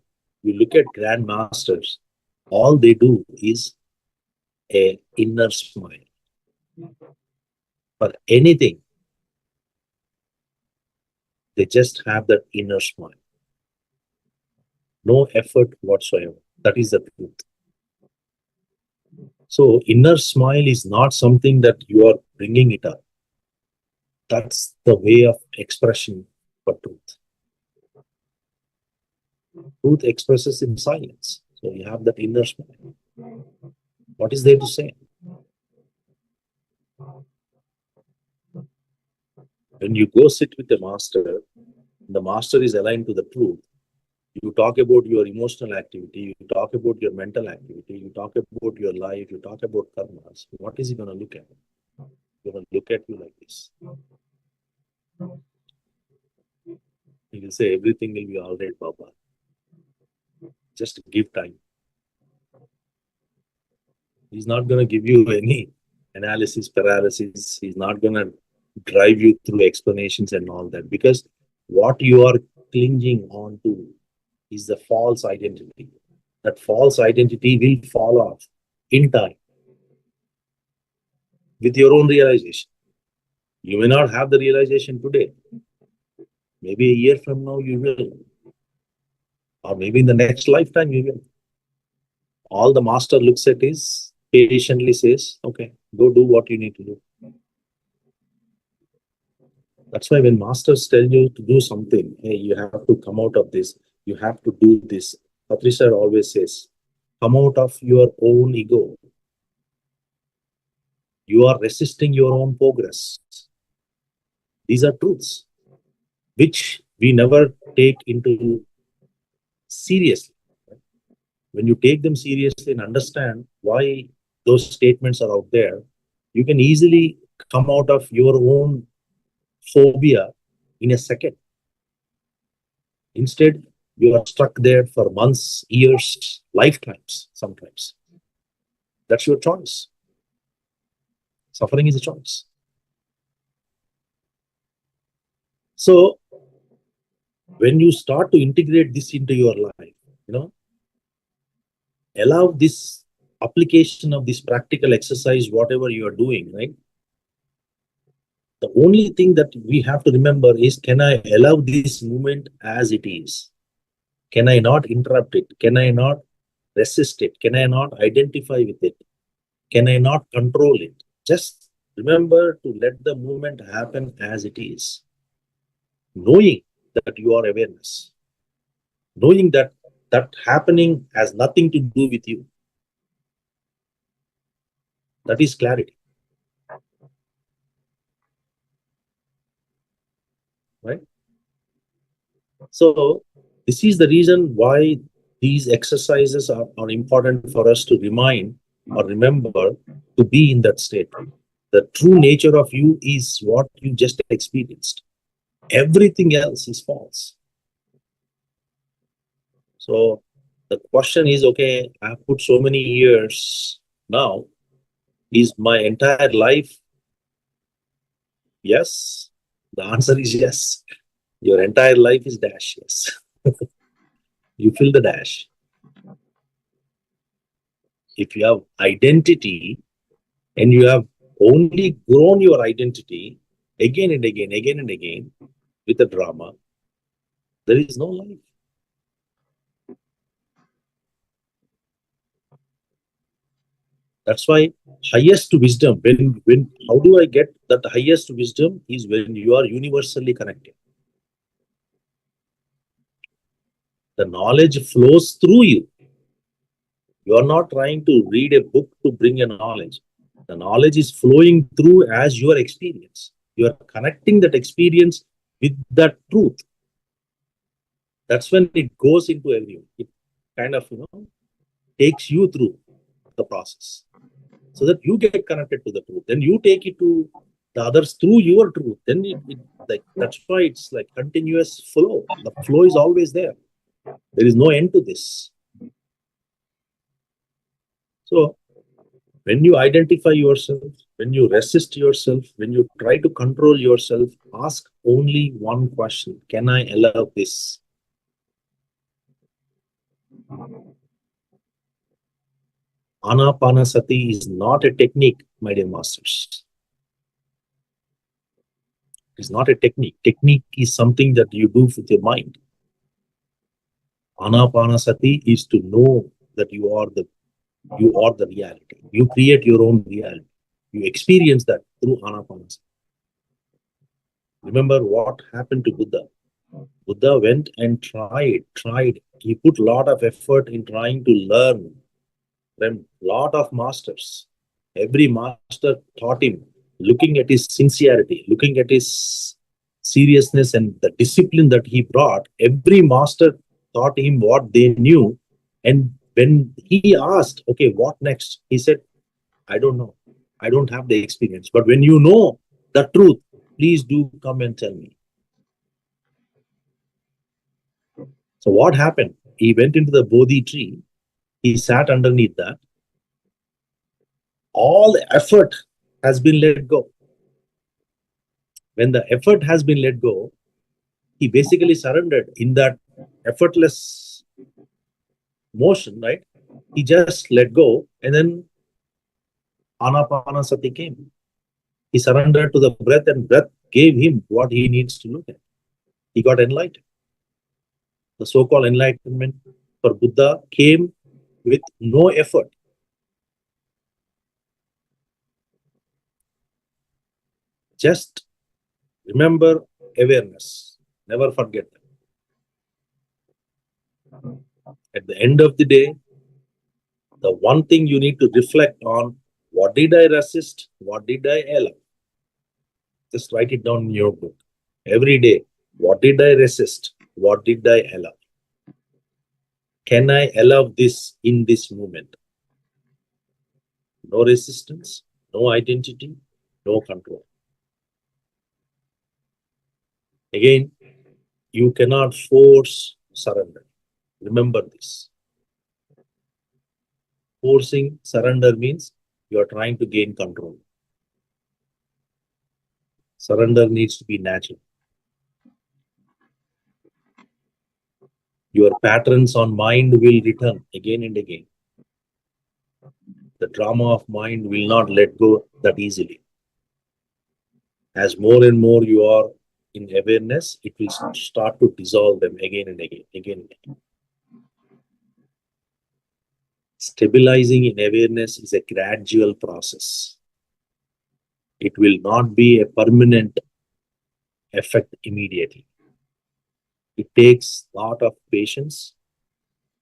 you look at grandmasters, all they do is a inner smile. For anything, they just have that inner smile. No effort whatsoever. That is the truth. So inner smile is not something that you are bringing it up. That's the way of expression for truth. Truth expresses in silence. So you have that inner smile. What is there to say? When you go sit with the master is aligned to the truth. You talk about your emotional activity, you talk about your mental activity, you talk about your life, you talk about karmas. What is he going to look at? He's going to look at you like this. He will say, everything will be all right, Baba. Just give time. He's not going to give you any analysis paralysis. He's not going to drive you through explanations and all that, because what you are clinging on to is the false identity. That false identity will fall off in time with your own realization. You may not have the realization today. Maybe a year from now you will. Or maybe in the next lifetime you will. All the master looks at is patiently says, okay, go do what you need to do. That's why when masters tell you to do something, hey, you have to come out of this, you have to do this. Patricia always says, come out of your own ego. You are resisting your own progress. These are truths which we never take into seriously. When you take them seriously and understand why those statements are out there, you can easily come out of your own phobia in a second. Instead, you are stuck there for months, years, lifetimes sometimes. That's your choice. Suffering is a choice. So when you start to integrate this into your life, allow this application of this practical exercise, whatever you are doing, right? The only thing that we have to remember is, can I allow this moment as it is? Can I not interrupt it? Can I not resist it? Can I not identify with it? Can I not control it? Just remember to let the moment happen as it is, knowing that you are awareness, knowing that that happening has nothing to do with you. That is clarity, right? So this is the reason why these exercises are important for us to remind or remember to be in that state. The true nature of you is what you just experienced. Everything else is false. So The question is, okay, I have put so many years now. Is my entire life? Yes. The answer is yes. Your entire life is dash. Yes. You fill the dash. If you have identity and you have only grown your identity again and again with a drama, there is no life. That's why highest wisdom, when how do I get that highest wisdom is when you are universally connected. The knowledge flows through you. You are not trying to read a book to bring a knowledge. The knowledge is flowing through as your experience. You are connecting that experience with that truth. That's when it goes into everyone. It kind of, takes you through the process so that you get connected to the truth. Then you take it to the others through your truth. Then it like that's why it's like continuous flow. The flow is always there. There is no end to this. So when you identify yourself, when you resist yourself, when you try to control yourself, ask only one question: can I allow this? Anapanasati is not a technique, my dear masters. It's not a technique. Technique is something that you do with your mind. Anapanasati is to know that you are the reality. You create your own reality. You experience that through anapanasati. Remember what happened to Buddha. Buddha went and tried. He put a lot of effort in trying to learn from a lot of masters. Every master taught him, looking at his sincerity, looking at his seriousness and the discipline that he brought. Every master taught him what they knew. And when he asked, okay, what next? He said, I don't know. I don't have the experience. But when you know the truth, please do come and tell me. So what happened? He went into the Bodhi tree. He sat underneath that. All effort has been let go. When the effort has been let go, he basically surrendered in that effortless motion, right? He just let go, and then anapanasati came. He surrendered to the breath, and breath gave him what he needs to look at. He got enlightened. The so-called enlightenment for Buddha came with no effort. Just remember awareness. Never forget that. At the end of the day, the one thing you need to reflect on: what did I resist? What did I allow? Just write it down in your book. Every day, what did I resist? What did I allow? Can I allow this in this moment? No resistance, no identity, no control. Again, you cannot force surrender. Remember this. Forcing surrender means you are trying to gain control. Surrender needs to be natural. Your patterns on mind will return again and again. The drama of mind will not let go that easily. As more and more you are in awareness, it will start to dissolve them again and again, again and again. Stabilizing in awareness is a gradual process. It will not be a permanent effect immediately. It takes a lot of patience.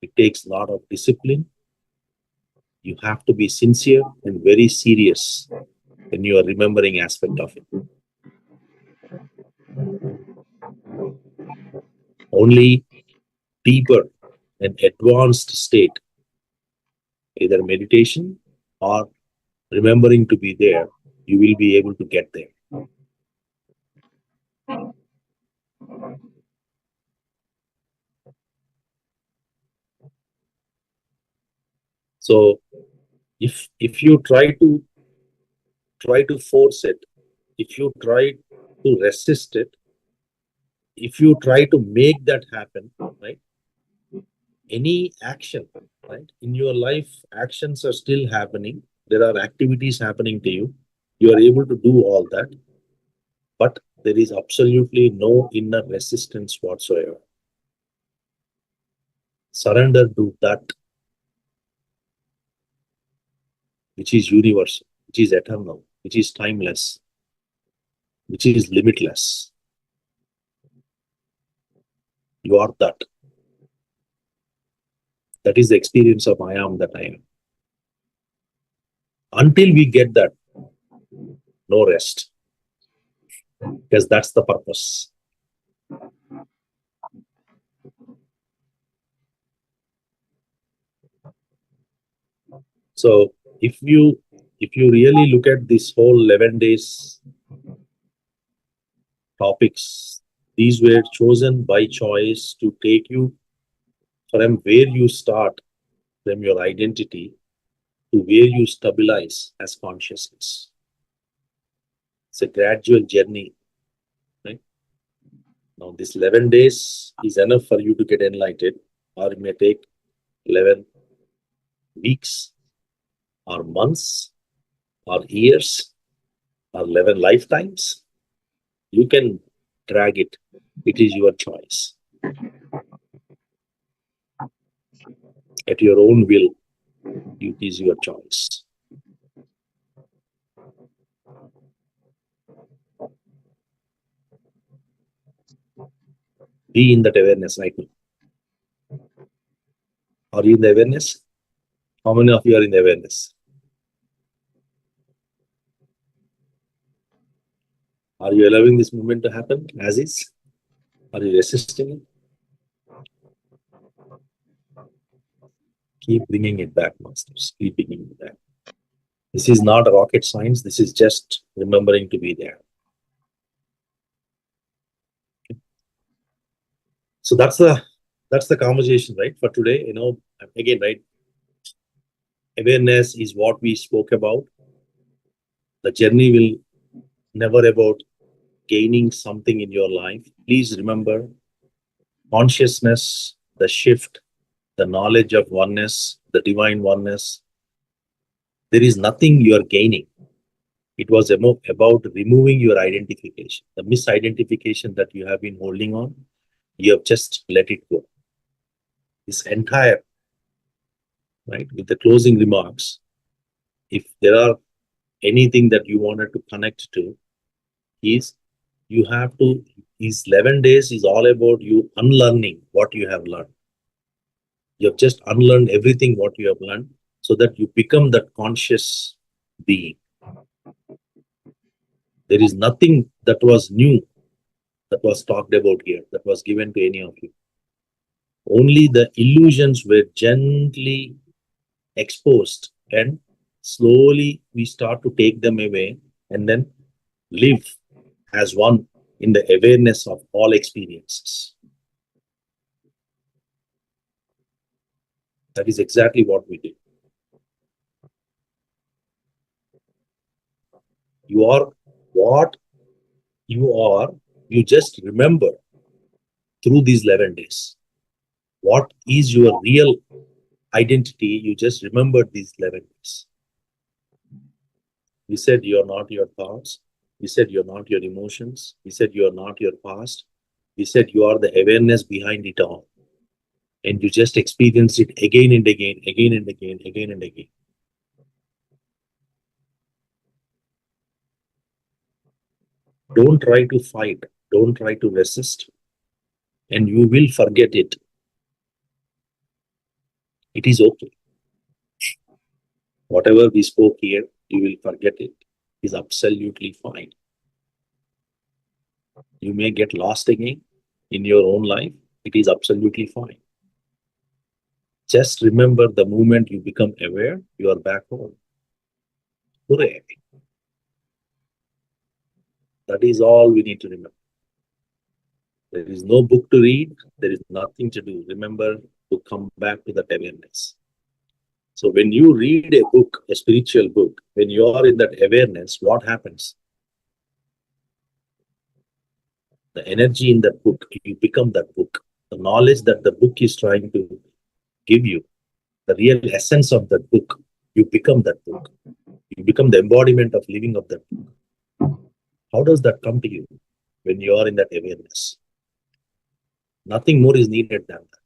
It takes a lot of discipline. You have to be sincere and very serious when you are remembering aspect of it. Only deeper and advanced state, either meditation or remembering to be there, you will be able to get there. So if you try to force it, if you try to resist it, if you try to make that happen, right? Any action, right? In your life, actions are still happening. There are activities happening to you. You are able to do all that, but there is absolutely no inner resistance whatsoever. Surrender to that which is universal, which is eternal, which is timeless, which is limitless. You are that. That is the experience of I am that I am. Until we get that, no rest, because that's the purpose. So if you really look at this whole 11 days topics, these were chosen by choice to take you from where you start, from your identity, to where you stabilize as consciousness. It's a gradual journey, right? Now, this 11 days is enough for you to get enlightened, or it may take 11 weeks, or months, or years, or 11 lifetimes. You can drag it. It is your choice. At your own will, it is your choice. Be in that awareness right now. Are you in the awareness? How many of you are in the awareness? Are you allowing this movement to happen as is? Are you resisting it? Keep bringing it back, masters. Keep bringing it back. This is not rocket science. This is just remembering to be there. So that's the conversation, right, for today. Again, right, awareness is what we spoke about. The journey will never about gaining something in your life. Please remember, consciousness, the shift, the knowledge of oneness, the divine oneness, there is nothing you are gaining. It was about removing your identification, the misidentification that you have been holding on. You have just let it go. This entire, right, with the closing remarks, if there are anything that you wanted to connect to, is you have to, these 11 days is all about you unlearning what you have learned. You have just unlearned everything what you have learned so that you become that conscious being. There is nothing that was new that was talked about here, that was given to any of you. Only the illusions were gently exposed, and slowly we start to take them away and then live as one in the awareness of all experiences. That is exactly what we did. You are what you are. You just remember through these 11 days. What is your real identity? You just remember these 11 days. We said you are not your thoughts. We said you're not your emotions. We said you are not your past. We said you are the awareness behind it all. And you just experience it again and again, again and again, again and again. Don't try to fight. Don't try to resist. And you will forget it. It is okay. Whatever we spoke here, you will forget it. It is absolutely fine. You may get lost again in your own life. It is absolutely fine. Just remember the moment you become aware, you are back home. Hooray. That is all we need to remember. There is no book to read. There is nothing to do. Remember to come back to that awareness. So when you read a book, a spiritual book, when you are in that awareness, what happens? The energy in that book, you become that book. The knowledge that the book is trying to give you, the real essence of that book, you become that book. You become the embodiment of living of that book. How does that come to you when you are in that awareness? Nothing more is needed than that.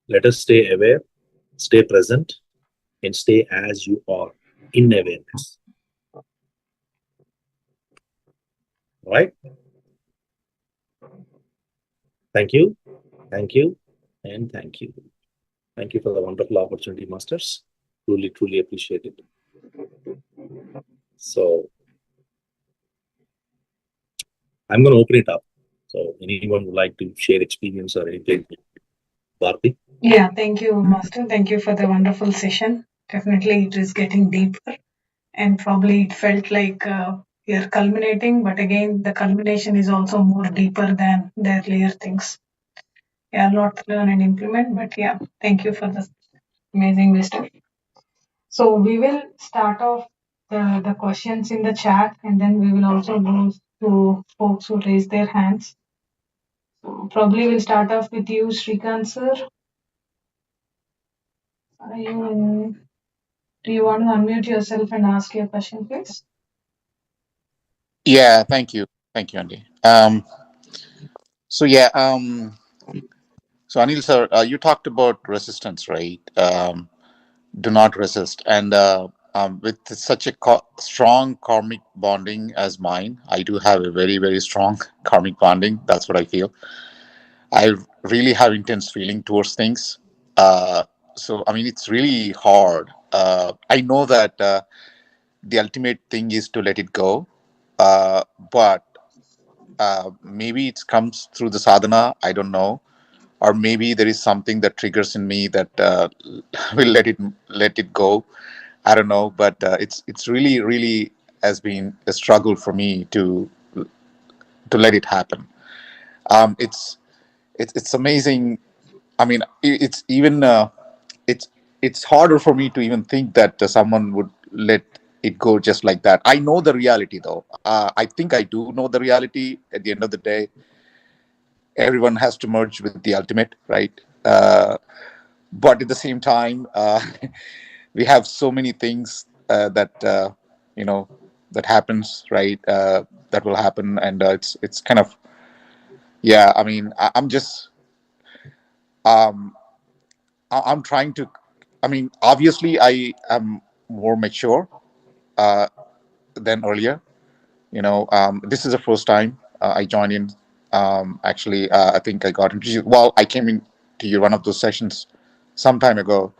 Let us stay aware, stay present, and stay as you are in awareness. Right? Thank you, thank you, and thank you. Thank you for the wonderful opportunity, Masters. Truly, truly appreciate it. So I'm going to open it up. So anyone would like to share experience or anything? Bharti? Yeah, thank you, Master. Thank you for the wonderful session. Definitely, it is getting deeper, and probably it felt like we are culminating, but again, the culmination is also more deeper than the earlier things. Yeah, a lot to learn and implement, but yeah, thank you for the amazing wisdom. So we will start off the questions in the chat, and then we will also go to folks who raise their hands. So probably we'll start off with you, Srikant sir. Are you in? Do you want to unmute yourself and ask your question, please? Yeah, thank you, Andy. So yeah, so Anil sir, you talked about resistance, right? Do not resist, and with such a strong karmic bonding as mine, I do have a very very strong karmic bonding. That's what I feel. I really have intense feeling towards things. So I mean, it's really hard. I know that the ultimate thing is to let it go, but maybe it comes through the sadhana. I don't know, or maybe there is something that triggers in me that will let it go. I don't know, but it's really really has been a struggle for me to let it happen. It's amazing. I mean, it's even it's harder for me to even think that someone would let it go just like that. I know the reality, though. I think I do know the reality. At the end of the day, everyone has to merge with the ultimate, right? But at the same time, we have so many things that you know that happens, right? That will happen, and it's kind of, yeah. I mean, I'm just um, I'm trying to. I mean, obviously, I am more mature uh, than earlier. This is the first time I joined in. Actually, I think I got into. Well, I came in to one of those sessions some time ago.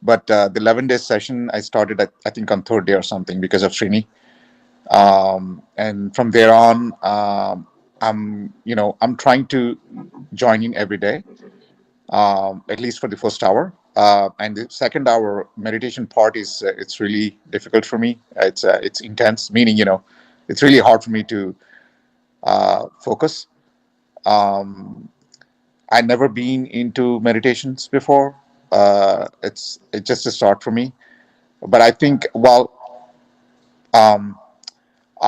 But the 11 day session, I started, I think, on third day or something because of Srini. And from there on, I'm trying to join in every day, at least for the first hour. And the second hour meditation part is it's really difficult for me. It's intense, meaning it's really hard for me to focus. Um, I've never been into meditations before. It's just a start for me. But I think, well, um,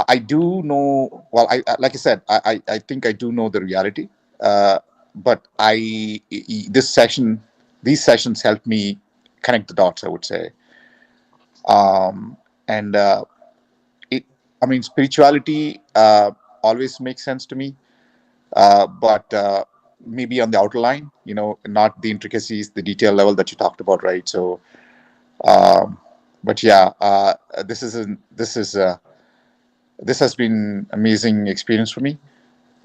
I do know. Well, like I said, I think I do know the reality. Uh, but this session, these sessions help me connect the dots, I would say. And it, I mean, spirituality always makes sense to me, but maybe on the outer line, not the intricacies, the detail level that you talked about, right? So, um, but yeah, this is this has been amazing experience for me.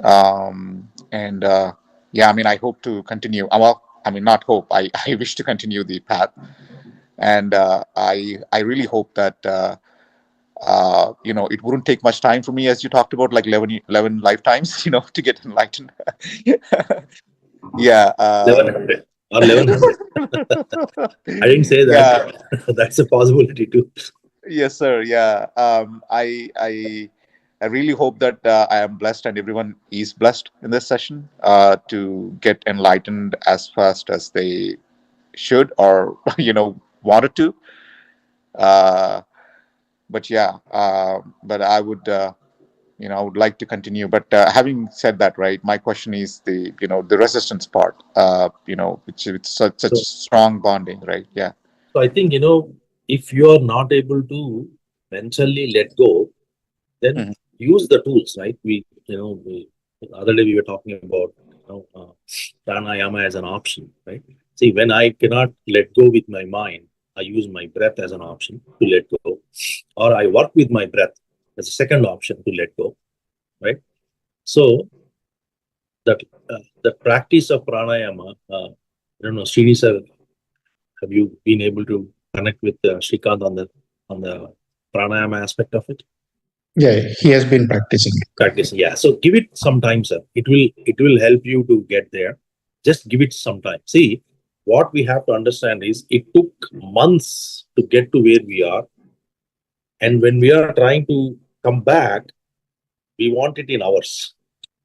And yeah, I mean, I hope to continue. Well, I mean, not hope. I wish to continue the path, and I really hope that it wouldn't take much time for me, as you talked about, like 11 lifetimes, to get enlightened. Yeah. 1100 or 1100. I didn't say that. Yeah. That's a possibility too. Yes, sir. Yeah. I I really hope that I am blessed and everyone is blessed in this session to get enlightened as fast as they should or wanted to. Uh, but yeah, but I would I would like to continue. But having said that, right, my question is the resistance part. Which it's such So, strong bonding, right? Yeah. so I think, if you are not able to mentally let go, then Mhm. use the tools, right? The other day we were talking about, pranayama as an option, right? See, when I cannot let go with my mind, I use my breath as an option to let go, or I work with my breath as a second option to let go, right? So that the practice of pranayama, I don't know, Srini sir, have you been able to connect with Shrikant on the pranayama aspect of it? Yeah, he has been practicing it. Practicing, yeah. So give it some time, sir. It will help you to get there. Just give it some time. See, what we have to understand is it took months to get to where we are, and when we are trying to come back, we want it in hours,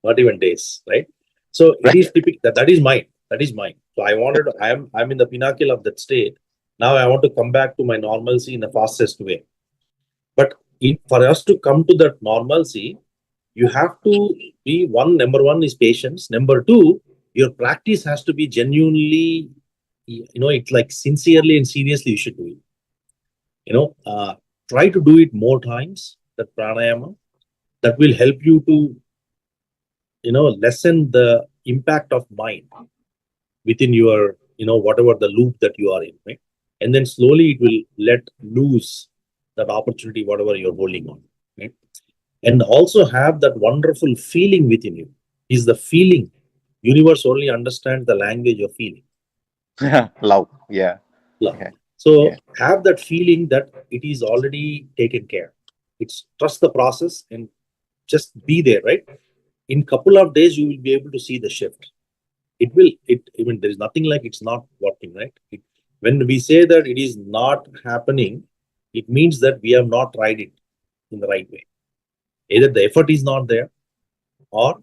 not even days, right? So it Right. is typical that is mine. That is mine. So I'm in the pinnacle of that state. Now I want to come back to my normalcy in the fastest way. But for us to come to that normalcy, you have to be number one is patience. Number two, your practice has to be genuinely, it's like sincerely and seriously you should do it. You know, uh, Try to do it more times, that pranayama. That will help you to, lessen the impact of mind within your, whatever the loop that you are in, right? And then slowly it will let loose that opportunity, whatever you're holding on, right? And also have that wonderful feeling within you. Is the feeling. Universe only understands the language of feeling. Love. Yeah. Love. Yeah. So Yeah. have that feeling that it is already taken care. It's trust the process and just be there, right? In couple of days you will be able to see the shift. It will. It even there is nothing like it's not working, right? When we say that it is not happening, it means that we have not tried it in the right way. Either the effort is not there, or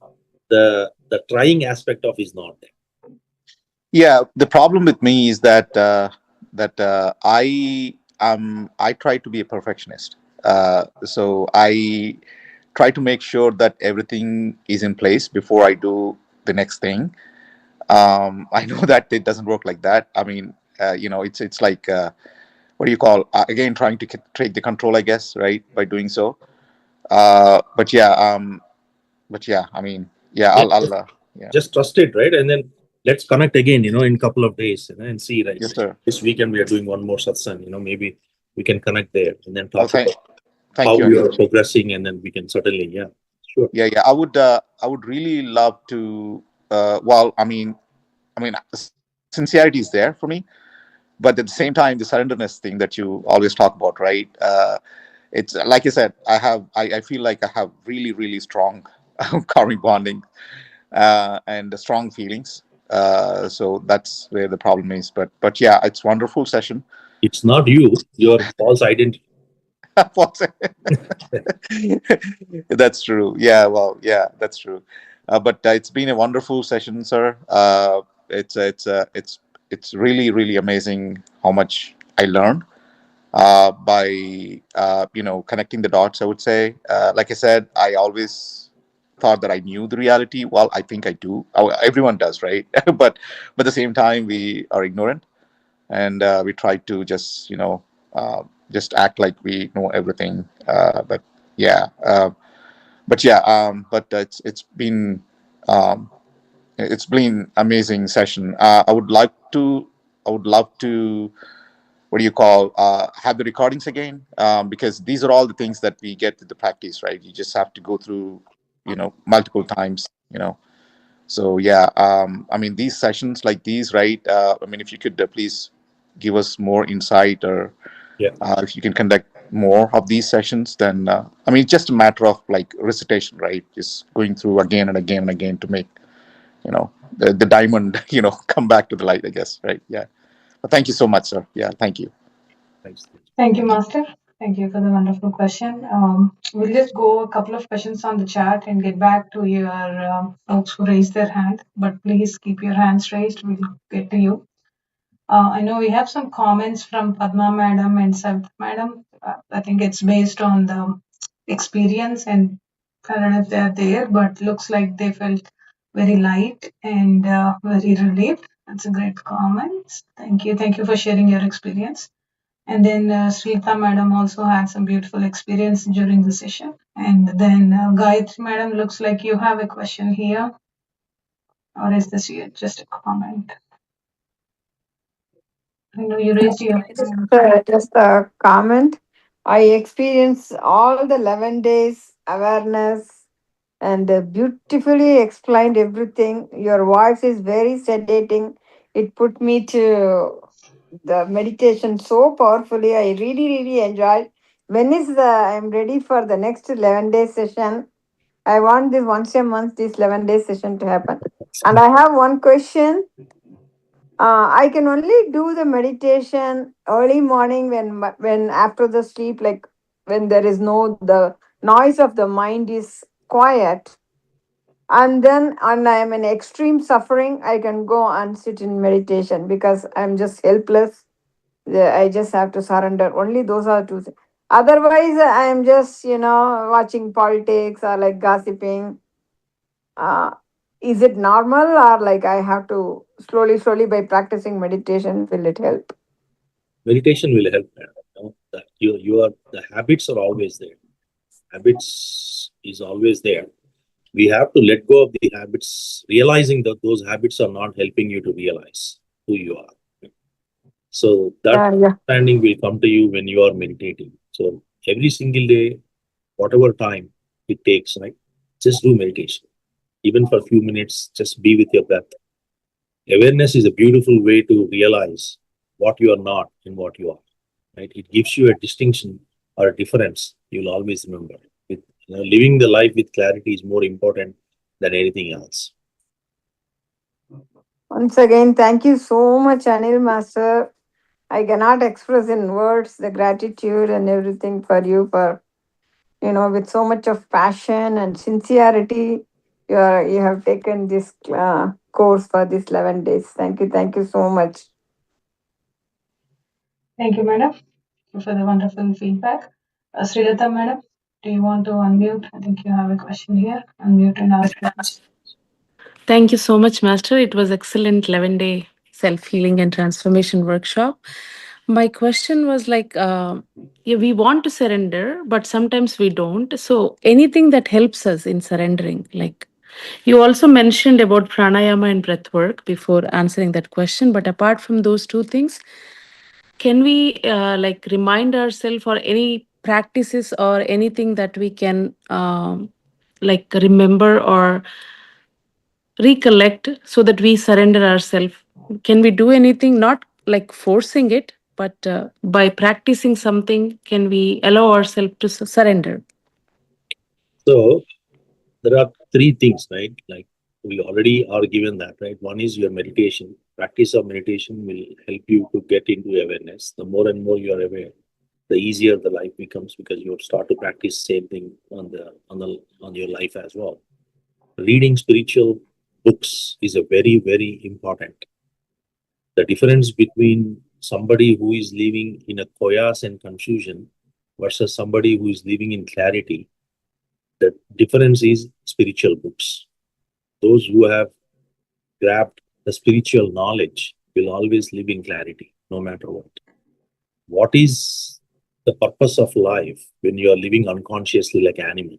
the trying aspect of is not there. Yeah. The problem with me is that I try to be a perfectionist. So I try to make sure that everything is in place before I do the next thing. I know that it doesn't work like that. I mean, it's like what do you call again trying to take the control, I guess, right, by doing so. But yeah, I mean, yeah, Yeah, yeah, just trust it, right? And then let's connect again, in a couple of days, and see, right? yes, sir. This weekend we are doing one more satsang. Maybe we can connect there and then Oh, talk about thank how you, you are Anish. progressing, and then we can certainly, yeah, sure. Yeah, yeah, I would really love to. Well, I mean, sincerity is there for me, but at the same time, the surrenderness thing that you always talk about, right? It's like I said, I feel like I have really, really strong karmic bonding and strong feelings. So that's where the problem is. But yeah, it's wonderful session. It's not you, your false identity. That's true. Yeah, well, yeah, that's true. But it's been a wonderful session, sir. It's really, really amazing how much I learned by connecting the dots. I would say, like I said, I always thought that I knew the reality. Well, I think I do. Everyone does, right? But at the same time, we are ignorant, and we try to just act like we know everything. But yeah, but um, it's been amazing session. I would love to what do you call have the recordings again, because these are all the things that we get to the practice, right? You just have to go through multiple times. So yeah, I mean, these sessions like these, right? I mean, if you could please give us more insight, or Yeah, if you can conduct more of these sessions, then I mean, it's just a matter of like recitation, right? Just going through again and again and again to make the diamond come back to the light, I guess, right? Yeah. But thank you so much, sir. Yeah, thank you. thanks. Thank you, Master. Thank you for the wonderful question. We'll just go a couple of questions on the chat and get back to your folks who raised their hand. But please keep your hands raised. We'll get to you. I know we have some comments from Padma Madam and Sav Madam. I think it's based on the experience, and I don't know if they're there, but looks like they felt very light and very relieved. That's a great comment. Thank you. Thank you for sharing your experience. And then Srita Madam also had some beautiful experience during the session. And then Gayatri Madam, looks like you have a question here, or is this just a comment? I know you raised your hand. Just a comment. I experienced all the 11 days awareness and beautifully explained everything. Your voice is very sedating. It put me to the meditation so powerfully. I really, really enjoyed. When is the I'm ready for the next 11-day session? I want this once a month, this 11-day session to happen. And I have one question. I can only do the meditation early morning when after the sleep, like when there is no the noise of the mind is quiet, and then when I am in extreme suffering, I can go and sit in meditation because I'm just helpless. I just have to surrender. Only those are two things. Otherwise, I am just watching politics or like gossiping. Uh, is it normal or like I have to slowly by practicing meditation will it help? Meditation will help. That you are the habits are always there. Habits is always there. We have to let go of the habits, realizing that those habits are not helping you to realize who you are. So that Yeah. understanding will come to you when you are meditating. So every single day, whatever time it takes, right? Just do meditation. Even for a few minutes, just be with your breath. Awareness is a beautiful way to realize what you are not and what you are. Right? It gives you a distinction or a difference. You'll always remember. Living the life with clarity is more important than anything else. Once again, thank you so much, Anil Master. I cannot express in words the gratitude and everything for you for with so much of passion and sincerity. You have taken this course for this 11 days. Thank you so much. Thank you, Madam, for the wonderful feedback. Srilata Madam, do you want to unmute? I think you have a question here. Unmute and ask your question. Thank you so much, Master. It was excellent 11-day self-healing and transformation workshop. My question was like, yeah, we want to surrender, but sometimes we don't. So anything that helps us in surrendering, like you also mentioned about pranayama and breath work before answering that question. But apart from those two things, can we like remind ourselves or any practices or anything that we can like remember or recollect so that we surrender ourselves? Can we do anything, not like forcing it, but by practicing something, can we allow ourselves to surrender? So there are three things, right? Like we already are given that, right? One is your meditation. Practice of meditation will help you to get into awareness. The more and more you are aware, the easier the life becomes because you start to practice same thing on your life as well. Reading spiritual books is a very important. The difference between somebody who is living in a chaos and confusion versus somebody who is living in clarity, the difference is spiritual books. Those who have grabbed the spiritual knowledge will always live in clarity, no matter what. What is the purpose of life when you are living unconsciously like an animal?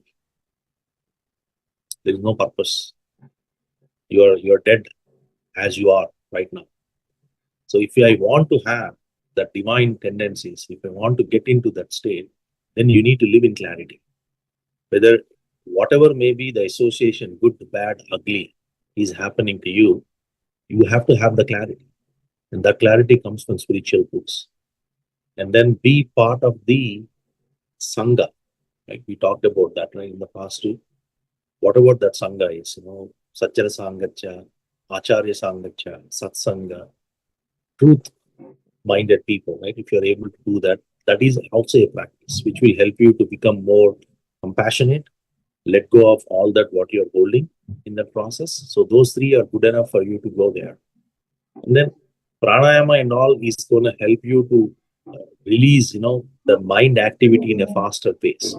There is no purpose. You're dead as you are right now. So if I want to have that divine tendencies, if I want to get into that state, then you need to live in clarity. Whether whatever may be the association, good, bad, ugly, is happening to you, you have to have the clarity. And that clarity comes from spiritual books. And then be part of the Sangha. Like we talked about that, right, in the past too. Whatever that Sangha is, Satchara Sangacha, Acharya Sangacha, Satsanga, truth minded people, right? If you're able to do that, that is also a practice which will help you to become more compassionate, let go of all that what you're holding in that process. So those three are good enough for you to go there. And then pranayama and all is going to help you to release, the mind activity in a faster pace.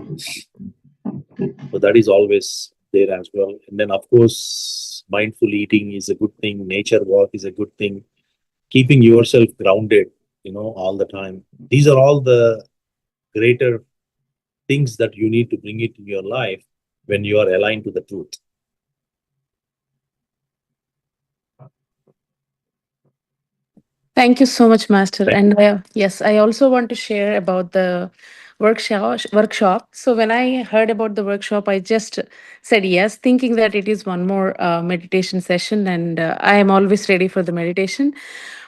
So that is always there as well. And then, of course, mindful eating is a good thing. Nature walk is a good thing. Keeping yourself grounded, all the time. These are all the greater things that you need to bring it in your life when you are aligned to the truth. Thank you so much, Master. Thank And you. yes, I also want to share about the workshop. So when I heard about the workshop, I just said yes, thinking that it is one more meditation session, and I am always ready for the meditation.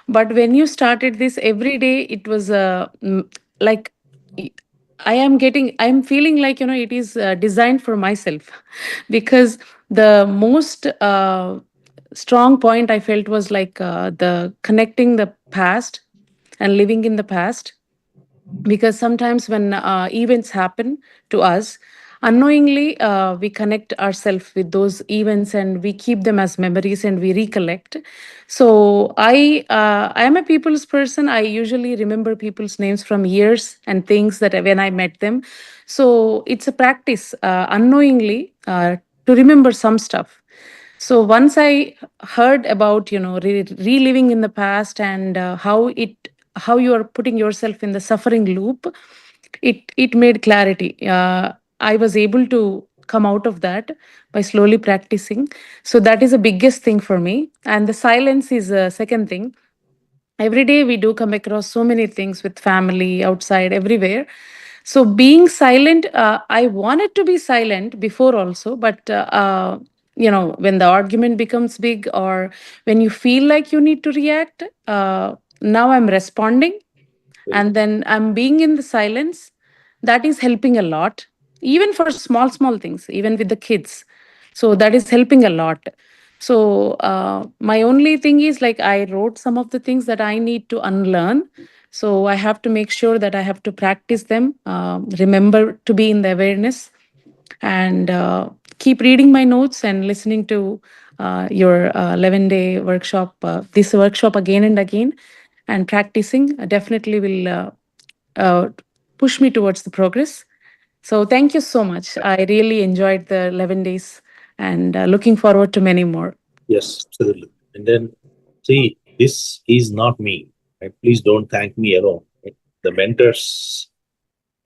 But when you started this every day, it was like y- I'm feeling like, it is designed for myself because the most strong point I felt was like the connecting the past and living in the past, because sometimes when events happen to us unknowingly, we connect ourselves with those events and we keep them as memories and we recollect. So I am a people's person. I usually remember people's names from years and things that when I met them. So it's a practice unknowingly to remember some stuff. So once I heard about, reliving in the past and how you are putting yourself in the suffering loop, it made clarity. I was able to come out of that by slowly practicing. So that is the biggest thing for me, and the silence is a second thing. Every day we do come across so many things with family, outside, everywhere. So being silent, I wanted to be silent before also, but when the argument becomes big or when you feel like you need to react, now I'm responding, Very and good. then I'm being in the silence. That is helping a lot, even for small small things, even with the kids. So that is helping a lot. So my only thing is, like, I wrote some of the things that I need to unlearn. So I have to make sure that I have to practice them, remember to be in the awareness, and keep reading my notes and listening to your 11-day workshop, this workshop again and again, and practicing definitely will uh, push me towards the progress. So thank you so much. I really enjoyed the 11 days and looking forward to many more. Yes, absolutely. And then, see, this is not me. Right? Please don't thank me alone. Right? The mentors,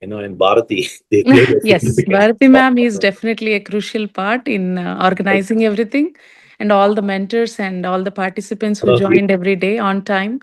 in Bharati, they played a Yes, significant Bharati part. ma'am is definitely a crucial part in organizing everything, and all the mentors and all the participants who Honestly, joined every day on time.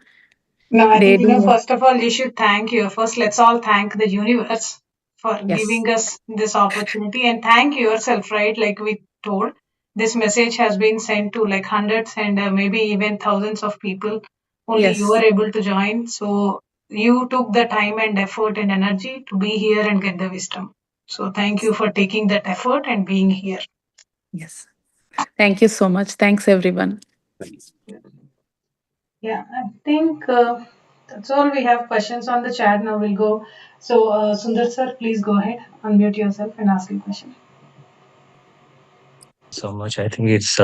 No, I They think, do. first of all, you should thank you. First, let's all thank the universe for Yes, giving us this opportunity and thank yourself, right? Like we told, this message has been sent to like hundreds and maybe even thousands of people. Only you yes, are able to join. So you took the time and effort and energy to be here and get the wisdom. So thank you for taking that effort and being here. yes. Thank you so much. Thanks, everyone. thanks. Yeah, I think that's all. We have questions on the chat. Now we'll go. So, Sundar sir, please go ahead, unmute yourself and ask your question. So much. I think it's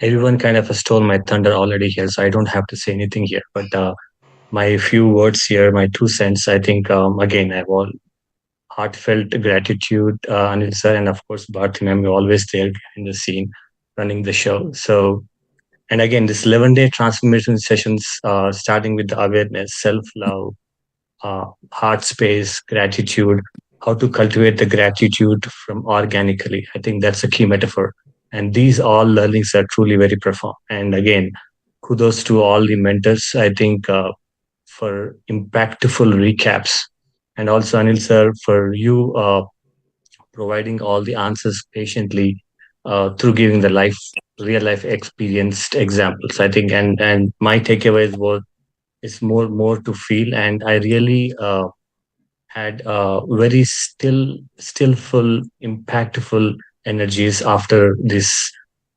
everyone kind of stole my thunder already here, so I don't have to say anything here. But my few words here, my 2 cents. I think again, I have all heartfelt gratitude, Anil sir, and of course Bharti ma'am. You're always there behind the scene, running the show. So, and again, this 11-day transformation sessions, starting with the awareness, self love, heart space, gratitude, how to cultivate the gratitude from organically. I think that's a key metaphor. And these all learnings are truly very profound. And again, kudos to all the mentors, I think, for impactful recaps. And also, Anil sir, for you providing all the answers patiently through giving the real life experienced examples. I think, and my takeaways was is more to feel, and I really had very stillful, impactful energies after this.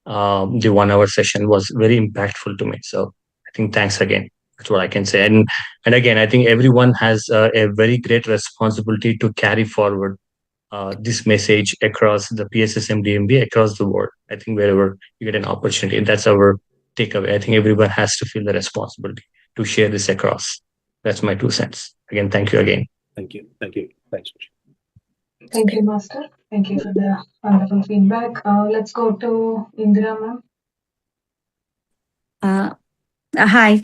The 1 hour session was very impactful to me. So I think thanks again. That's what I can say. And again, I think everyone has a very great responsibility to carry forward this message across the PSSM DMB, across the world. I think wherever you get an opportunity, that's our takeaway. I think everyone has to feel the responsibility to share this across. That's my 2 cents. Again, thank you again. Thank you. Thank you. Thanks. Thank you, Master. Thank you for the wonderful feedback. Let's go to Indira, ma'am. Uh, Hi.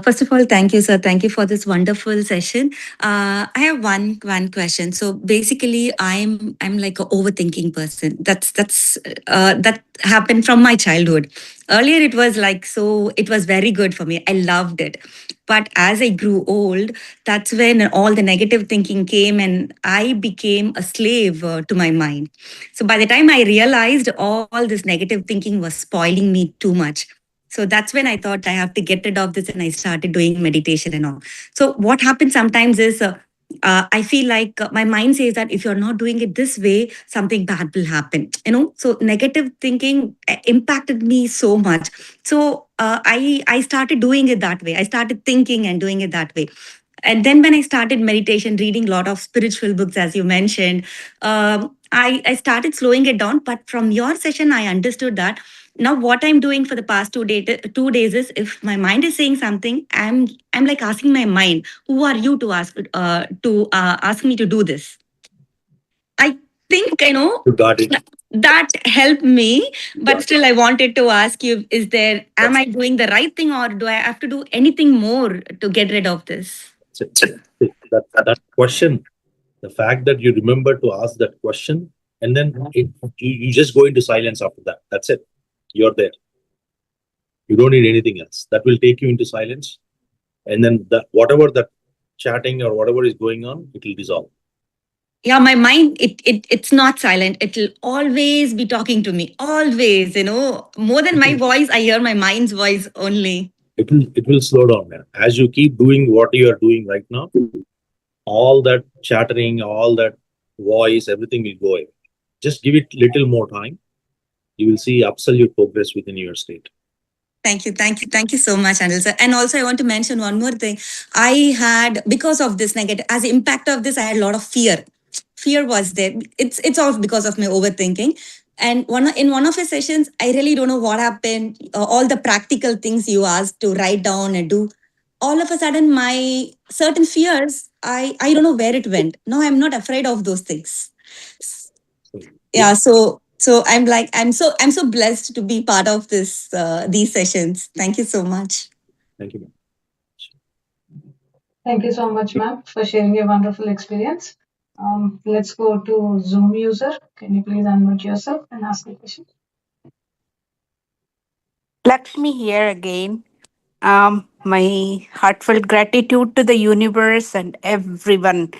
First of all, thank you, sir. Thank you for this wonderful session. I have one question. So basically, I'm like a overthinking person. That happened from my childhood. Earlier, it was like so. It was very good for me. I loved it. But as I grew old, that's when all the negative thinking came, and I became a slave to my mind. So by the time I realized all this negative thinking was spoiling me too much, so that's when I thought I have to get rid of this, and I started doing meditation and all. So what happens sometimes is I feel like my mind says that if you're not doing it this way, something bad will happen. So negative thinking impacted me so much. So I started doing it that way. I started thinking and doing it that way. And then when I started meditation, reading a lot of spiritual books, as you mentioned, I started slowing it down. But from your session, I understood that now what I'm doing for the past 2 days is, if my mind is saying something, I'm like asking my mind, who are you to ask me to do this? I think You got it. that helped me, but Got it. still I wanted to ask you, am I doing the right thing, or do I have to do anything more to get rid of this? That question, the fact that you remember to ask that question, and then you just go into silence after that. That's it. You're there. You don't need anything else. That will take you into silence, and then whatever that chatting or whatever is going on, it will dissolve. Yeah, my mind, it's not silent. It'll always be talking to me. Always, more than my voice, I hear my mind's voice only. It will slow down, man. As you keep doing what you are doing right now, all that chattering, all that voice, everything will go away. Just give it little more time. You will see absolute progress within your state. Thank you so much, Anil sir. And also, I want to mention one more thing. I had, because of this negative, as impact of this, I had a lot of fear. Fear was there. It's all because of my overthinking. And in one of your sessions, I really don't know what happened. All the practical things you asked to write down and do, all of a sudden, my certain fears, I don't know where it went. No, I'm not afraid of those things. So, Yeah, so I'm so blessed to be part of these sessions. Thank you so much. thank you, man. Thank you so much, ma'am, for sharing your wonderful experience. Let's go to Zoom user. Can you please unmute yourself and ask a question? Lakshmi here again. My heartfelt gratitude to the universe and everyone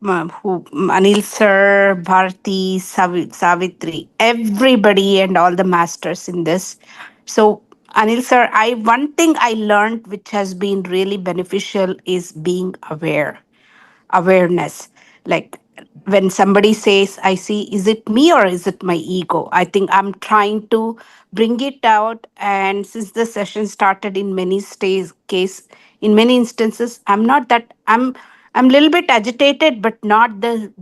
who Anil sir, Bharti, Savitri, everybody and all the masters in this. So Anil sir, I one thing I learned which has been really beneficial is being awareness. Like when somebody says, I see, is it me or is it my ego? I think I'm trying to bring it out. And since the session started, in in many instances, I'm a little bit agitated, but not the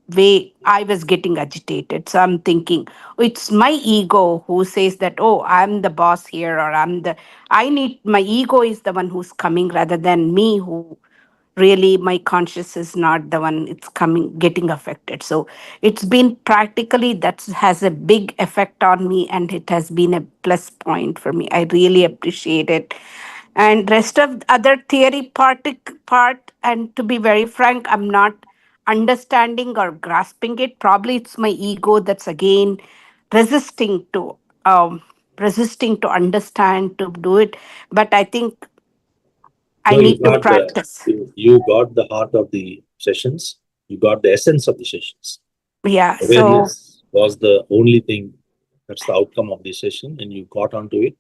way I was getting agitated. So I'm thinking, oh, it's my ego who says that, oh, I'm the boss here, or my ego is the one who's coming rather than me, who really my conscious is not the one it's coming getting affected. So it's been practically that has a big effect on me, and it has been a plus point for me. I really appreciate it. And rest of the other part, and to be very frank, I'm not understanding or grasping it. Probably it's my ego that's again resisting to um understand, to do it. But I think I No, you need to got the practice. you got the heart of the sessions. You got the essence of the sessions. Yeah. So Awareness was the only thing. That's the outcome of this session, and you got onto it.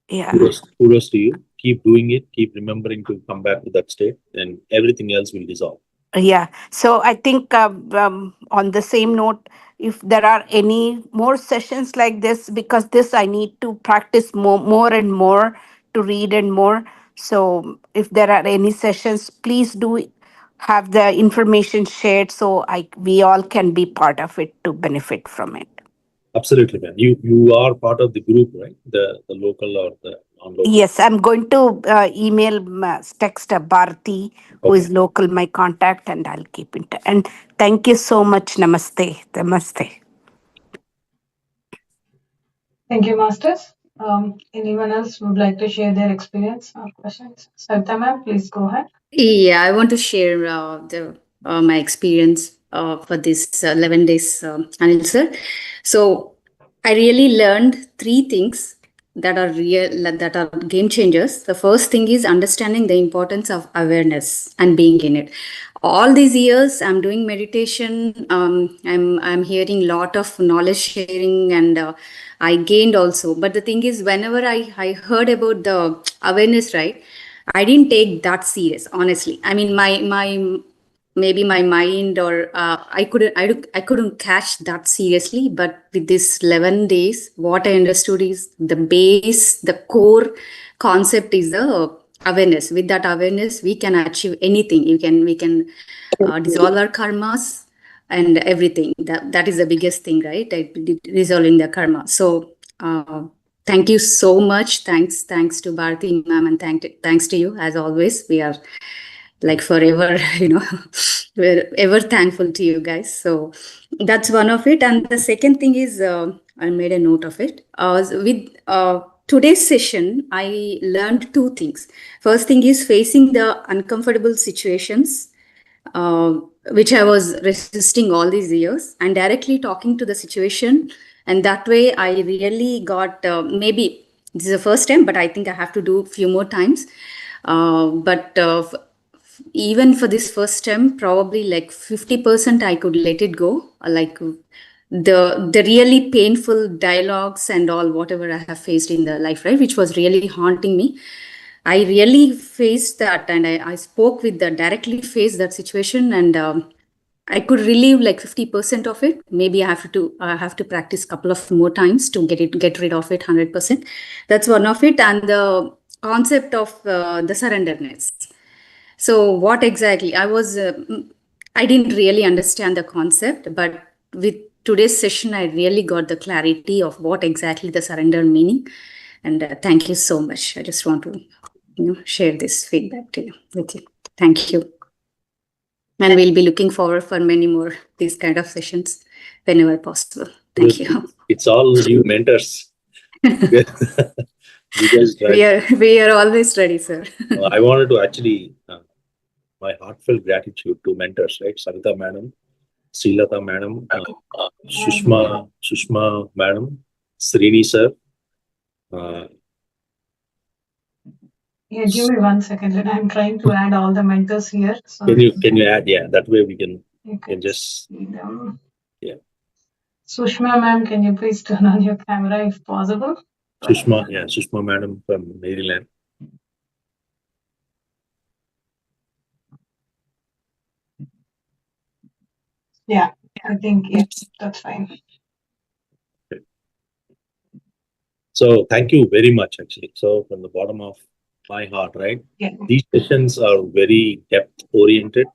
yeah. Kudos to you. Keep doing it. Keep remembering to come back to that state, and everything else will dissolve. Yeah. So I think on the same note, if there are any more sessions like this, because this I need to practice more and more, to read and more. So if there are any sessions, please do have the information shared so we all can be part of it to benefit from it. Absolutely, man. You are part of the group, right? The local or the non-local. Yes, I'm going to text Bharati, who Okay. is local, my contact, and I'll keep in touch. And thank you so much. Namaste. Namaste. Thank you, Masters. Anyone else would like to share their experience or questions? Savita ma'am, please go ahead. Yeah, I want to share my experience for this 11 days, Anil sir. So I really learned three things that are real, that are game changers. The first thing is understanding the importance of awareness and being in it. All these years, I'm doing meditation. I'm hearing lot of knowledge sharing, and I gained also. But the thing is, whenever I heard about the awareness, right? I didn't take that serious, honestly. I mean, my maybe my mind or I couldn't catch that seriously. But with this 11 days, what I understood is the base, the core concept is the awareness. With that awareness, we can achieve anything. We can dissolve our karmas and everything. That is the biggest thing, right? Resolving the karma. So. Thank you so much. Thanks to Bharati ma'am, and thanks to you as always. We are like forever, we're ever thankful to you guys. So that's one of it. And the second thing is, I made a note of it. With today's session, I learned two things. First thing is facing the uncomfortable situations, uh, which I was resisting all these years, and directly talking to the situation. And that way, I really got maybe this is the first time, but I think I have to do a few more times. But even for this first time, probably like 50% I could let it go. Like the really painful dialogues and all whatever I have faced in the life, right, which was really haunting me. I really faced that, and I spoke with the directly faced that situation, and I could relieve like 50% of it. Maybe I have to practice a couple of more times to get rid of it 100%. That's one of it, and the concept of the surrenderness. So what exactly I didn't really understand the concept, but with today's session, I really got the clarity of what exactly the surrender meaning. And thank you so much. I just want to share this feedback to you with you. Thank you. And we'll be looking forward for many more these kind of sessions whenever possible. Thank you. It's all you mentors. You guys we are always ready, sir. I wanted to actually my heartfelt gratitude to mentors, right? Savita madam, Srilata madam, Sushma madam, Srini sir. Yeah, give me 1 second. And I'm trying to add all the mentors here. So Can you add? Yeah, that way we can just see them. Yeah. Sushma ma'am, can you please turn on your camera if possible? Sushma madam from Maryland. Yeah, I think that's fine. Okay. So thank you very much, actually. So from the bottom of my heart, right? Yeah. These sessions are very depth oriented.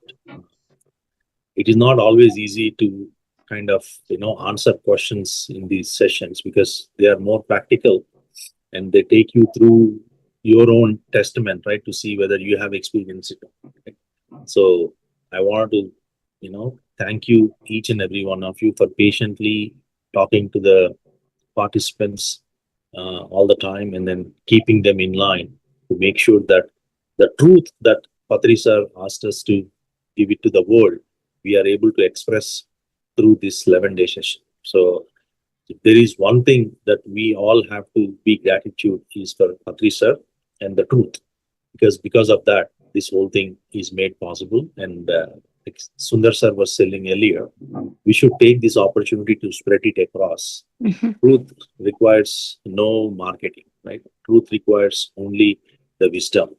It is not always easy to kind of answer questions in these sessions because they are more practical and they take you through your own testament, right, to see whether you have experienced it. Right? So I wanted to thank you, each and every one of you, for patiently talking to the participants all the time and then keeping them in line to make sure that the truth that Patri sir asked us to give it to the world, we are able to express through this 11-day session. So if there is one thing that we all have to be gratitude is for Patri sir and the truth, because of that, this whole thing is made possible. And like Sundar sir was saying earlier, we should take this opportunity to spread it across. Truth requires no marketing, right? Truth requires only the wisdom.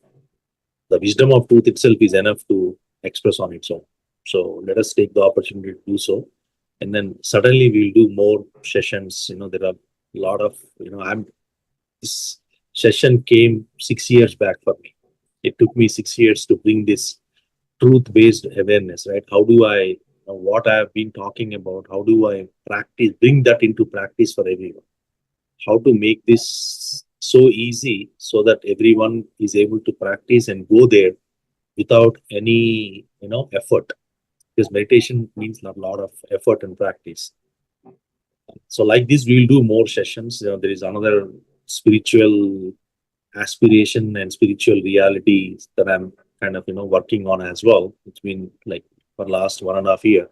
The wisdom of truth itself is enough to express on its own. So let us take the opportunity to do so. And then suddenly we'll do more sessions. There are a lot of, this session came 6 years back for me. It took me 6 years to bring this truth-based awareness, right? How do I, what I have been talking about, how do I practice, bring that into practice for everyone? How to make this so easy so that everyone is able to practice and go there without any, effort. Because meditation means a lot of effort and practice. So like this, we will do more sessions. There is another spiritual aspiration and spiritual reality that I'm kind of, working on as well. It's been like for last 1.5 years.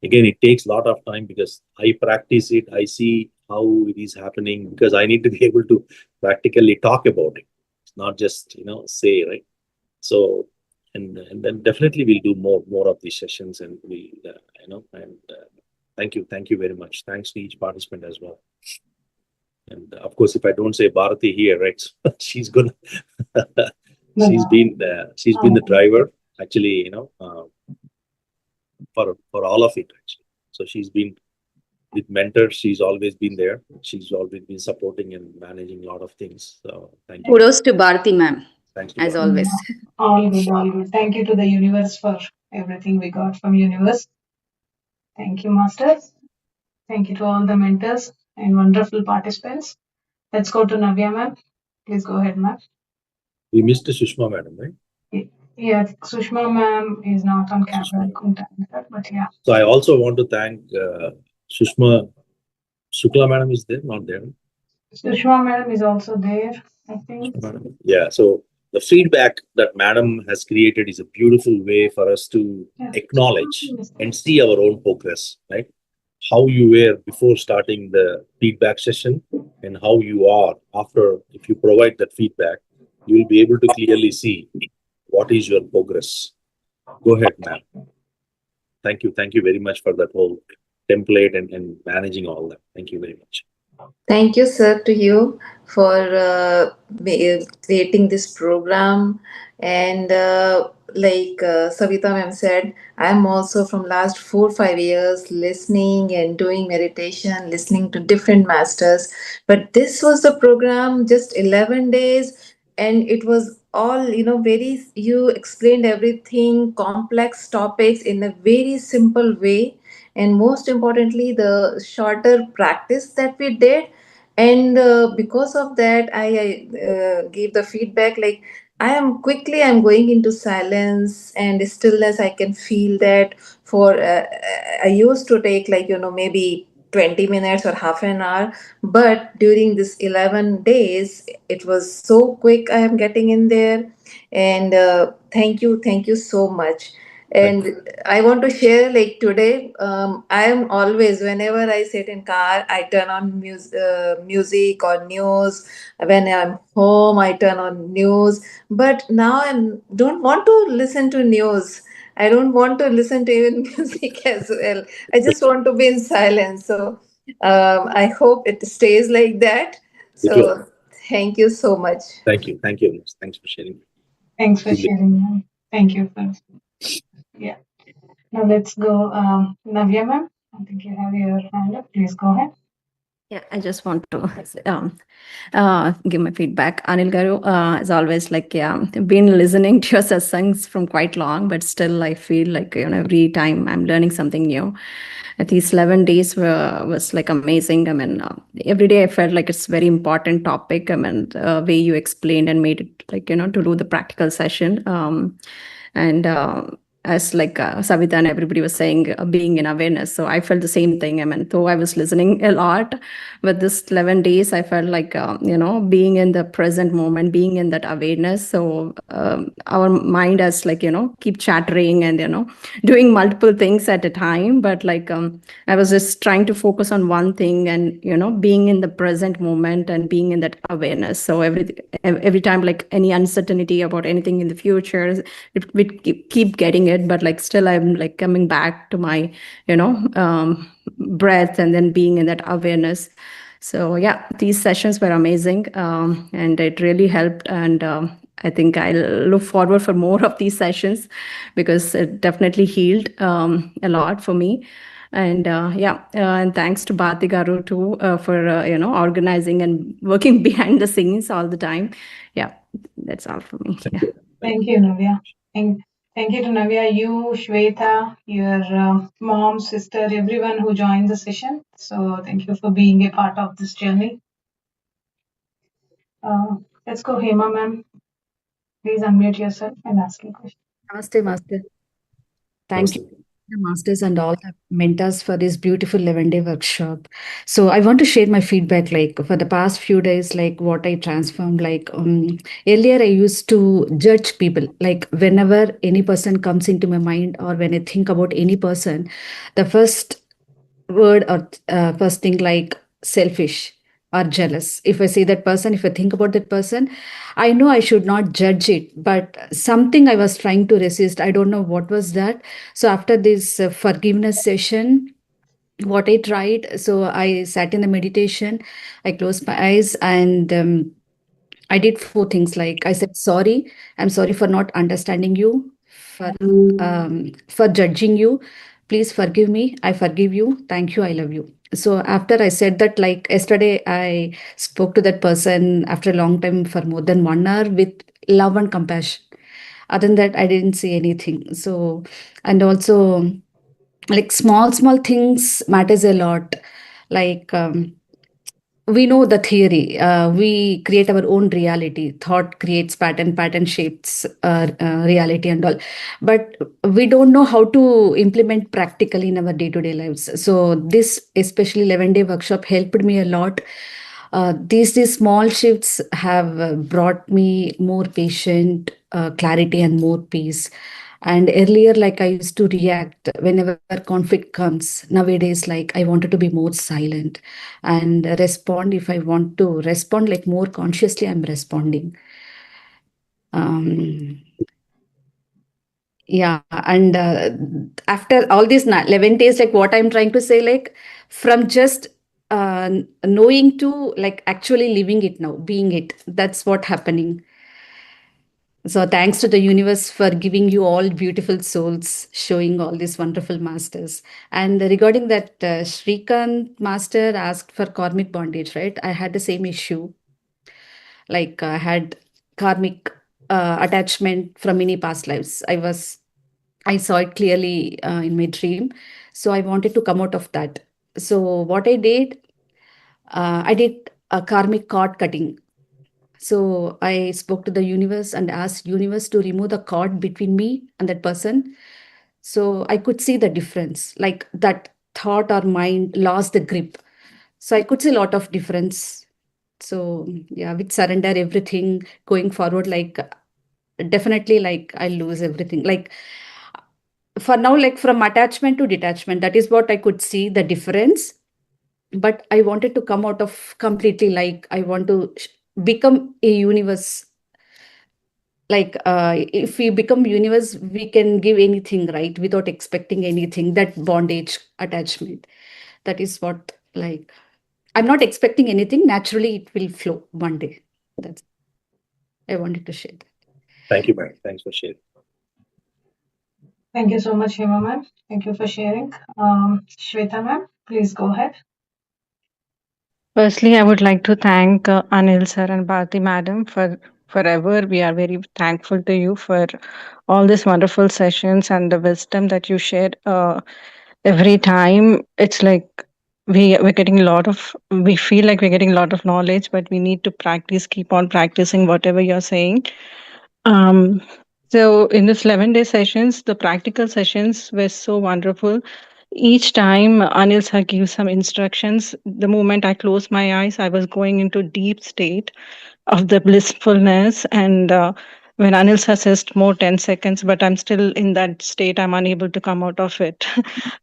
Again, it takes a lot of time because I practice it. I see how it is happening because I need to be able to practically talk about it. It's not just, say, right? So, and then definitely we'll do more of these sessions, and we, thank you very much. Thanks to each participant as well. And of course, if I don't say Bharati here, right, she's gonna, she's been the driver actually, for all of it actually. So she's been with mentors. She's always been there. She's always been supporting and managing a lot of things. So thank you. Kudos to Bharati ma'am, Thanks to as Bharati. always. All good, all good. Thank you to the universe for everything we got from universe. Thank you, masters. Thank you to all the mentors and wonderful participants. Let's go to Navya ma'am. Please go ahead, ma'am. We missed Sushma madam, right? Yeah, Sushma ma'am is not on camera. I couldn't answer that, but yeah. So I also want to thank Sushma. Shukla madam is there, not there? Sushma madam is also there, I think. Yeah, so the feedback that madam has created is a beautiful way for us to acknowledge and see our own progress, right? How you were before starting the feedback session and how you are after. If you provide that feedback, you will be able to clearly see what is your progress. Go ahead, ma'am. Thank you very much for that whole template and managing all that. Thank you very much. Thank you, sir, to you for creating this program. And like Savita ma'am said, I'm also from last 4-5 years listening and doing meditation, listening to different masters. But this was the program, just 11 days. And it was all, you explained everything, complex topics in a very simple way. And most importantly, the shorter practice that we did, and because of that I gave the feedback like I'm going into silence and stillness. I can feel that for I used to take like maybe 20 minutes or half an hour, but during this 11 days it was so quick. I am getting in there. And thank you so much. And I want to share like today, I am always, whenever I sit in car, I turn on music or news. When I'm home, I turn on news. But now I don't want to listen to news. I don't want to listen to even music as well. I just want to be in silence. So I hope it stays like that. So thank you so much. Thank you. Thanks for sharing. Thanks for sharing, ma'am. Thank you for. Yeah. Now let's go, Navya ma'am. I think you have your hand up. Please go ahead. Yeah, I just want to give my feedback. Anil Garu, as always, like, I've been listening to your satsangs from quite long, but still I feel like, every time I'm learning something new. These 11 days was like amazing. I mean, every day I felt like it's a very important topic. I mean, the way you explained and made it like, to do the practical session. And as like Savita and everybody was saying, being in awareness. So I felt the same thing. I mean, though I was listening a lot, with this 11 days, I felt like, being in the present moment, being in that awareness. So our mind has like, keep chattering and, doing multiple things at a time. But like, I was just trying to focus on one thing and, being in the present moment and being in that awareness. So every time, like any uncertainty about anything in the future, we keep getting it, but like still I'm like coming back to my breath and then being in that awareness. So yeah, these sessions were amazing, and it really helped. And I think I'll look forward for more of these sessions because it definitely healed a lot for me. And and thanks to Bharti Garu too for organizing and working behind the scenes all the time. Yeah, that's all for me. Yeah. Thank you, Navya. Thank, thank you to Navya, you, Shweta, your mom, sister, everyone who joined the session. So thank you for being a part of this journey. Let's go, Hema ma'am. Please unmute yourself and ask your question. Namaste, Master. Thank you, Namaste. the masters and all the mentors for this beautiful 11-day workshop. So I want to share my feedback. Like for the past few days, like what I transformed. Like earlier, I used to judge people. Like whenever any person comes into my mind, or when I think about any person, the first word or first thing like selfish or jealous. If I see that person, if I think about that person, I know I should not judge it, but something I was trying to resist. I don't know what was that. So after this forgiveness session, what I tried, so I sat in the meditation, I closed my eyes, and I did four things. Like I said, sorry, I'm sorry for not understanding you, for judging you. Please forgive me. I forgive you. Thank you. I love you. So after I said that, like yesterday, I spoke to that person after a long time for more than 1 hour with love and compassion. Other than that, I didn't see anything. So, and also like small things matters a lot. Like we know the theory, we create our own reality. Thought creates pattern, pattern shapes reality and all, but we don't know how to implement practically in our day-to-day lives. So this especially 11-day workshop helped me a lot. These small shifts have brought me more patient, clarity and more peace. And earlier, like I used to react whenever conflict comes. Nowadays, like I wanted to be more silent and respond. If I want to respond, like more consciously, I'm responding. Um, yeah, and after all these 11 days, like what I'm trying to say, like from just knowing to like actually living it now, being it. That's what happening. So thanks to the universe for giving you all beautiful souls, showing all these wonderful masters. And regarding that, Shrikant master asked for karmic bondage, right? I had the same issue. Like I had karmic attachment from many past lives. I saw it clearly in my dream. So I wanted to come out of that. So what I did a karmic cord cutting. So I spoke to the universe and asked universe to remove the cord between me and that person. So I could see the difference, like that thought or mind lost the grip. So I could see a lot of difference. So yeah, with surrender everything going forward, like definitely like I lose everything. Like for now, like from attachment to detachment, that is what I could see the difference. But I wanted to come out of completely, like I want to become a universe. Like if we become universe, we can give anything, right, without expecting anything. That bondage attachment, that is what, like I'm not expecting anything, naturally it will flow one day. That's, I wanted to share that. Thank you, man. Thanks for sharing. Thank you so much, Hema ma'am. Thank you for sharing. Shweta ma'am, please go ahead. Firstly, I would like to thank Anil sir and Bharti madam for forever. We are very thankful to you for all these wonderful sessions and the wisdom that you share every time. It's like we're getting a lot of, we feel like we're getting a lot of knowledge, but we need to practice, keep on practicing whatever you're saying. Um, so in this 11-day sessions, the practical sessions were so wonderful. Each time Anil sir gives some instructions, the moment I closed my eyes, I was going into deep state of the blissfulness. And when Anil sir says more 10 seconds, but I'm still in that state, I'm unable to come out of it.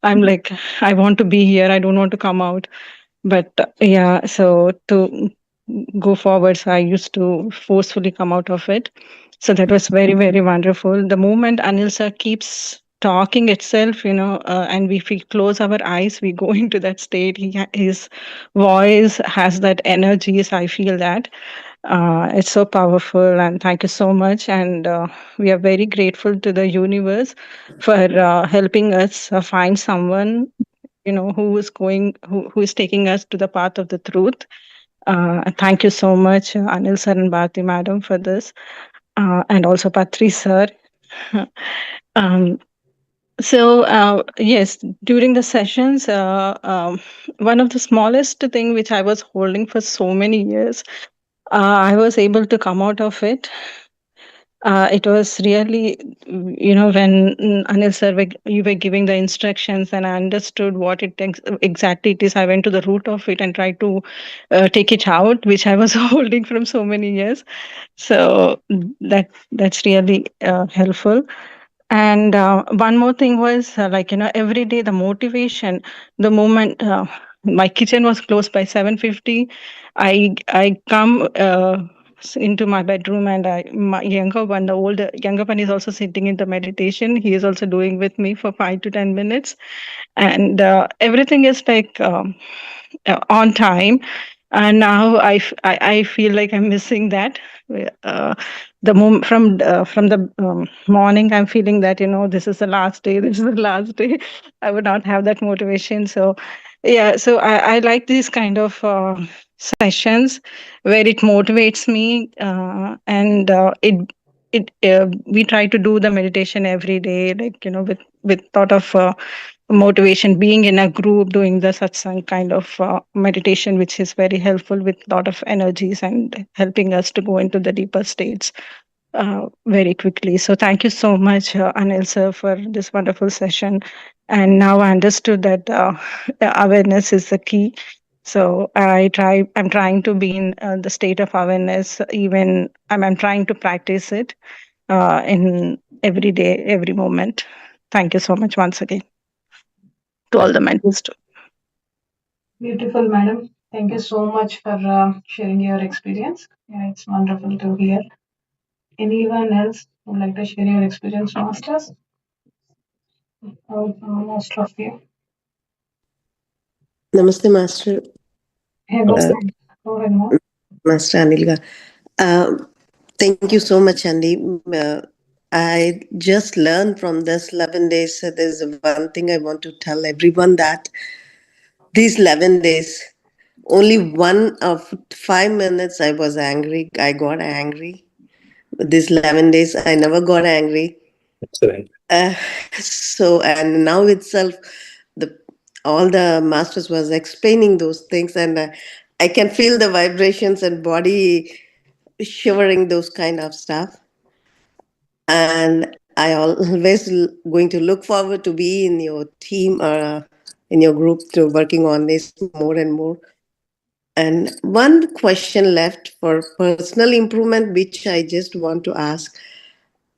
I'm like, I want to be here. I don't want to come out. But yeah, so to go forward, so I used to forcefully come out of it. So that was very, very wonderful. The moment Anil sir keeps talking itself, and if we close our eyes, we go into that state. His voice has that energy. So I feel that it's so powerful. And thank you so much. And we are very grateful to the universe for helping us find someone who is who is taking us to the path of the truth. Thank you so much, Anil sir and Bharti madam, for this, and also Patri sir. um, yes, during the sessions, one of the smallest thing which I was holding for so many years, I was able to come out of it. It was really, when Anil sir, you were giving the instructions and I understood what exactly it is. I went to the root of it and tried to take it out, which I was holding from so many years. So that's really helpful. And one more thing was every day the motivation, the moment my kitchen was closed by 7:50, I come into my bedroom, and my younger one, the older younger one, is also sitting in the meditation. He is also doing with me for 5 to 10 minutes, and everything is like on time. And now I feel like I'm missing that. Uh, from the morning, I'm feeling that this is the last day. This is the last day. I would not have that motivation. So, yeah. So I like these kind of sessions where it motivates me, and we try to do the meditation every day, like with thought of motivation, being in a group doing the satsang kind of meditation, which is very helpful with a lot of energies and helping us to go into the deeper states very quickly. So thank you so much, Anil sir, for this wonderful session. And now I understood that awareness is the key. So I'm trying to be in the state of awareness. Even I'm trying to practice it in every day, every moment. Thank you so much once again to all the mentors too. Beautiful, madam. Thank you so much for sharing your experience. Yeah, it's wonderful to hear. Anyone else would like to share your experience, masters? Most of you. Namaste, Master. Hey, go ahead, ma'am. Master Anilga. Thank you so much, Andy. I just learned from this 11 days. There's one thing I want to tell everyone, that these 11 days, only one of 5 minutes I was angry. I got angry. These 11 days, I never got angry. Excellent. And now itself, the all the masters was explaining those things, and I can feel the vibrations and body shivering, those kind of stuff. And I always going to look forward to be in your team or in your group to working on this more and more. And one question left for personal improvement, which I just want to ask.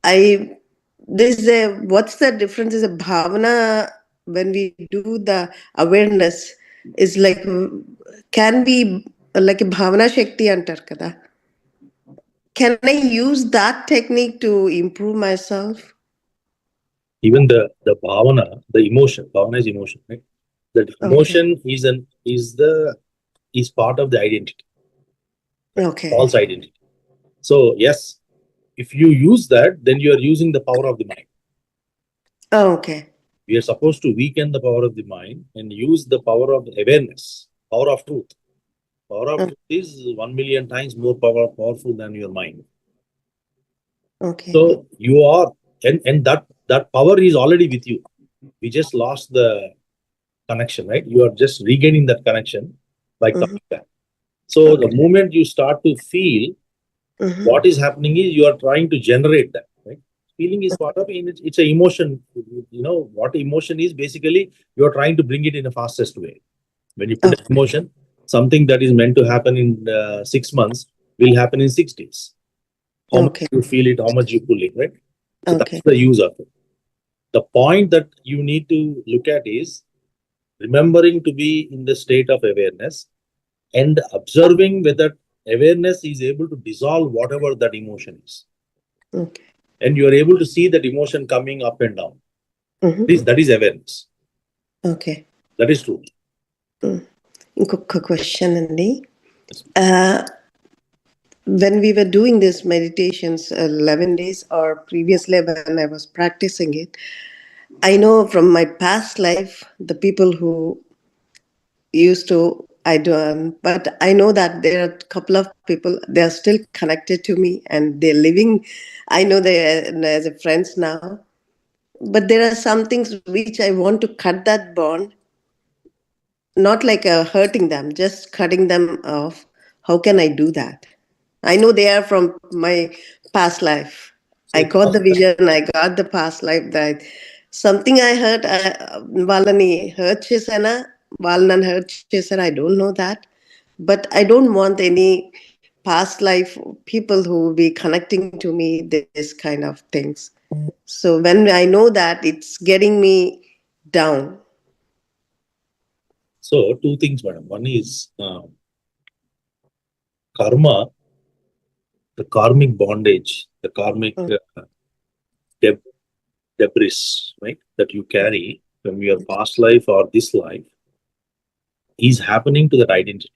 There's a what's the difference is a bhavana when we do the awareness is like can be like a bhavana shakti antar kada. Can I use that technique to improve myself? Even the bhavana, the emotion, bhavana is emotion, right? That emotion is part of the identity. Right? Okay. False identity. So yes, if you use that, then you are using the power of the mind. Oh, okay. We are supposed to weaken the power of the mind and use the power of awareness, power of truth. Power of truth is 1 million times more powerful than your mind. Okay. So you are, and that power is already with you. We just lost the connection, right? You are just regaining that connection by coming back. So the moment you start to feel, what is happening is you are trying to generate that, right? Feeling is part of it. It's an emotion. You know what emotion is? Basically, you are trying to bring it in a fastest way. When you put an emotion, something that is meant to happen in 6 months will happen in 6 days. How much you feel it, how much you pull it, right? So that's the use of it. The point that you need to look at is remembering to be in the state of awareness and observing whether awareness is able to dissolve whatever that emotion is. Okay. And you are able to see that emotion coming up and down. That is awareness. Okay. That is true. Inకొక question అండి. When we were doing this meditations 11 days or previously when I was practicing it, I know from my past life, the people who used to, I do, but I know that there are a couple of people, they are still connected to me and they're living. I know they are as a friends now, but there are some things which I want to cut that bond, not like hurting them, just cutting them off. How can I do that? I know they are from my past life. I So got the vision, I got the past life that something I heard, Valani heard Chisana, Valnan heard Chisana, I don't know that. But I don't want any past life people who will be connecting to me this kind of things. So when I know that, it's getting me down. So two things, madam. One is karma, the karmic bondage, the karmic Mm. deb- debris, right, that you carry from your past life or this life is happening to that identity.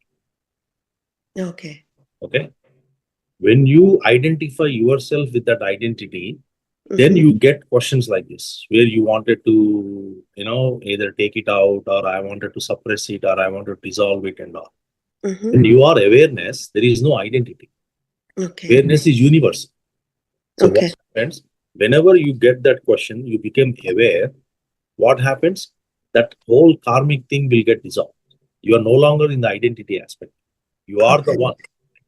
Okay. Okay. When you identify yourself with that identity, then Mm-hmm. you get questions like this, where you wanted to, either take it out, or I wanted to suppress it, or I want to dissolve it and all. Mm-hmm. When you are awareness, there is no identity. Okay. Awareness is universal. So what Okay. happens? Whenever you get that question, you become aware. What happens? That whole karmic thing will get dissolved. You are no longer in the identity aspect. You are the Okay. one.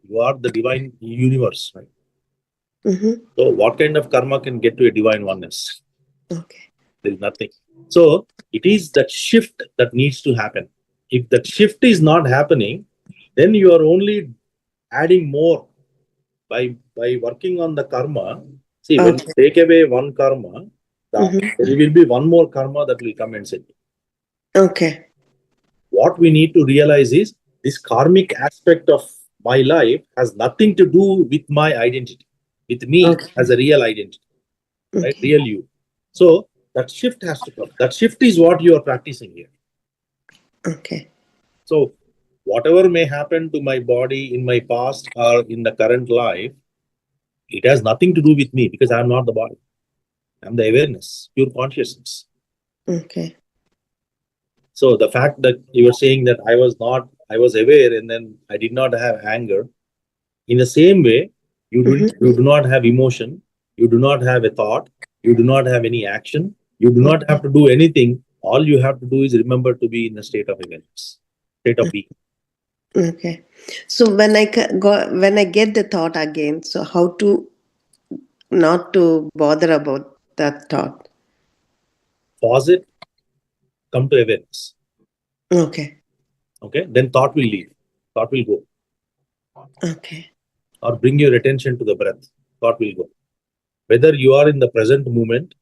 You are the divine universe, right? Mm-hmm. So what kind of karma can get to a divine oneness? Okay. There is nothing. So it is that shift that needs to happen. If that shift is not happening, then you are only adding more by working on the karma. See, when you Okay. take away one karma, Mm-hmm. there will be one more karma that will come and sit. Okay. What we need to realize is this karmic aspect of my life has nothing to do with my identity, with me Okay. as a real identity, right? Okay. Real you. So that shift has to come. That shift is what you are practicing here. Okay. So whatever may happen to my body in my past or in the current life, it has nothing to do with me because I'm not the body. I'm the awareness, pure consciousness. Okay. So the fact that you were saying that I was aware and then I did not have anger. In the same way, Mm-hmm. you do not have emotion, you do not have a thought, you do not have any action, you do not have to do anything. All you have to do is remember to be in a state of awareness, state of being. Okay. So when when I get the thought again, so how to not to bother about that thought? Pause it, come to awareness. Okay. Okay, then thought will leave, thought will go, Okay. or bring your attention to the breath, thought will go. Whether you are in the present moment,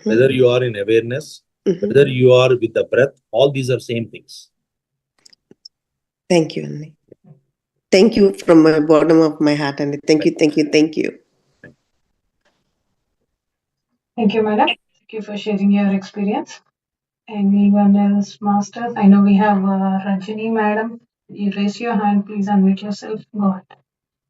whether Mm-hmm. you are in awareness, Mm-hmm. whether you are with the breath, all these are same things. Thank you, Annie. Thank you from the bottom of my heart, Annie. Thank you. Thank you. Thank you. Thank you, madam. Thank you for sharing your experience. Anyone else, masters? I know we have Rajini, madam. You raise your hand, please unmute yourself. Go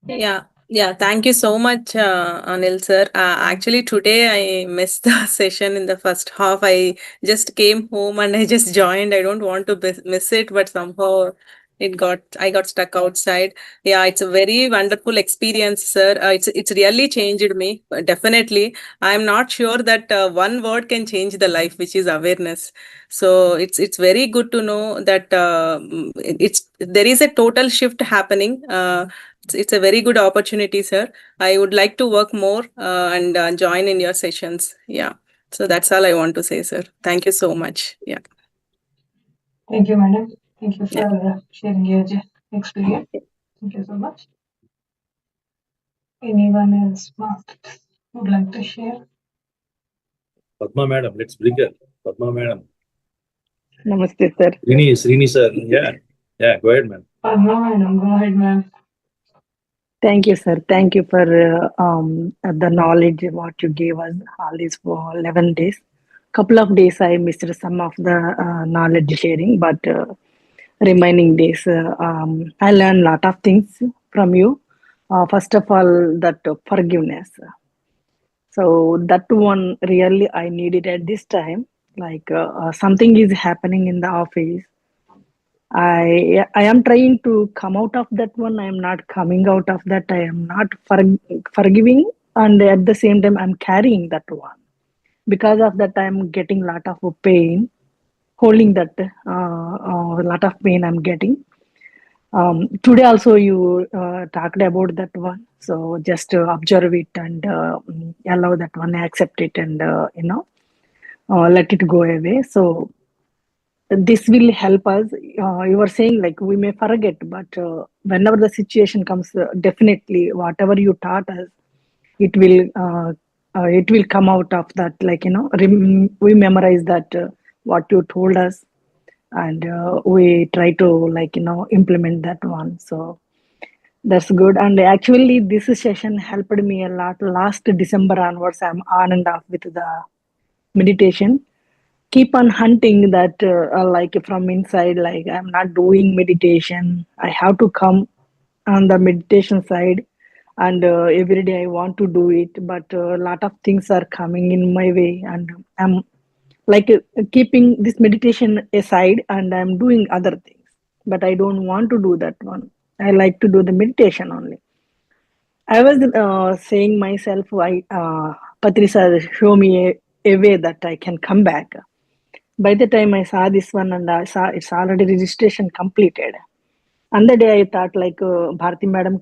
ahead. Yeah. Thank you so much, Anil sir. Actually, today I missed the session in the first half. I just came home and I just joined. I don't want to miss it, but somehow I got stuck outside. Yeah, it's a very wonderful experience, sir. It's really changed me. Definitely, I'm not sure that one word can change the life, which is awareness. So it's very good to know that it's there is a total shift happening. It's a very good opportunity, sir. I would like to work more and join in your sessions. Yeah. So that's all I want to say, sir. Thank you so much. Yeah. Thank you, madam. Thank you for Yeah. sharing your experience. Thank you so much. Anyone else, masters, would like to share? Padma madam, let's bring her. Padma madam. Namaste, sir. Srini sir. Yeah, go ahead, man. Padma, madam, go ahead, ma'am. Thank you, sir. Thank you for the knowledge what you gave us all these for 11 days. Couple of days I missed some of the knowledge sharing, but remaining days I learned a lot of things from you. First of all, that forgiveness. So that one really I needed at this time. like something is happening in the office. I am trying to come out of that one. I am not coming out of that. I am not forgiving, and at the same time, I'm carrying that one. Because of that, I'm getting lot of pain. Holding that lot of pain I'm getting. Today also you talked about that one. So just observe it and allow that one, accept it, and let it go away. So this will help us. You were saying like we may forget, but whenever the situation comes, definitely whatever you taught us, it will come out of that. Like we memorize that what you told us, and we try to implement that one. So that's good. And actually, this session helped me a lot. Last December onwards, I'm on and off with the meditation, keep on hunting that like from inside, like I'm not doing meditation, I have to come on the meditation side. And every day I want to do it, but a lot of things are coming in my way, and I'm like keeping this meditation aside, and I'm doing other things, but I don't want to do that one. I like to do the meditation only. I was saying myself, I Patrisa, show me a way that I can come back. By the time I saw this one, and I saw it's already registration completed. And the day I thought like Bharti madam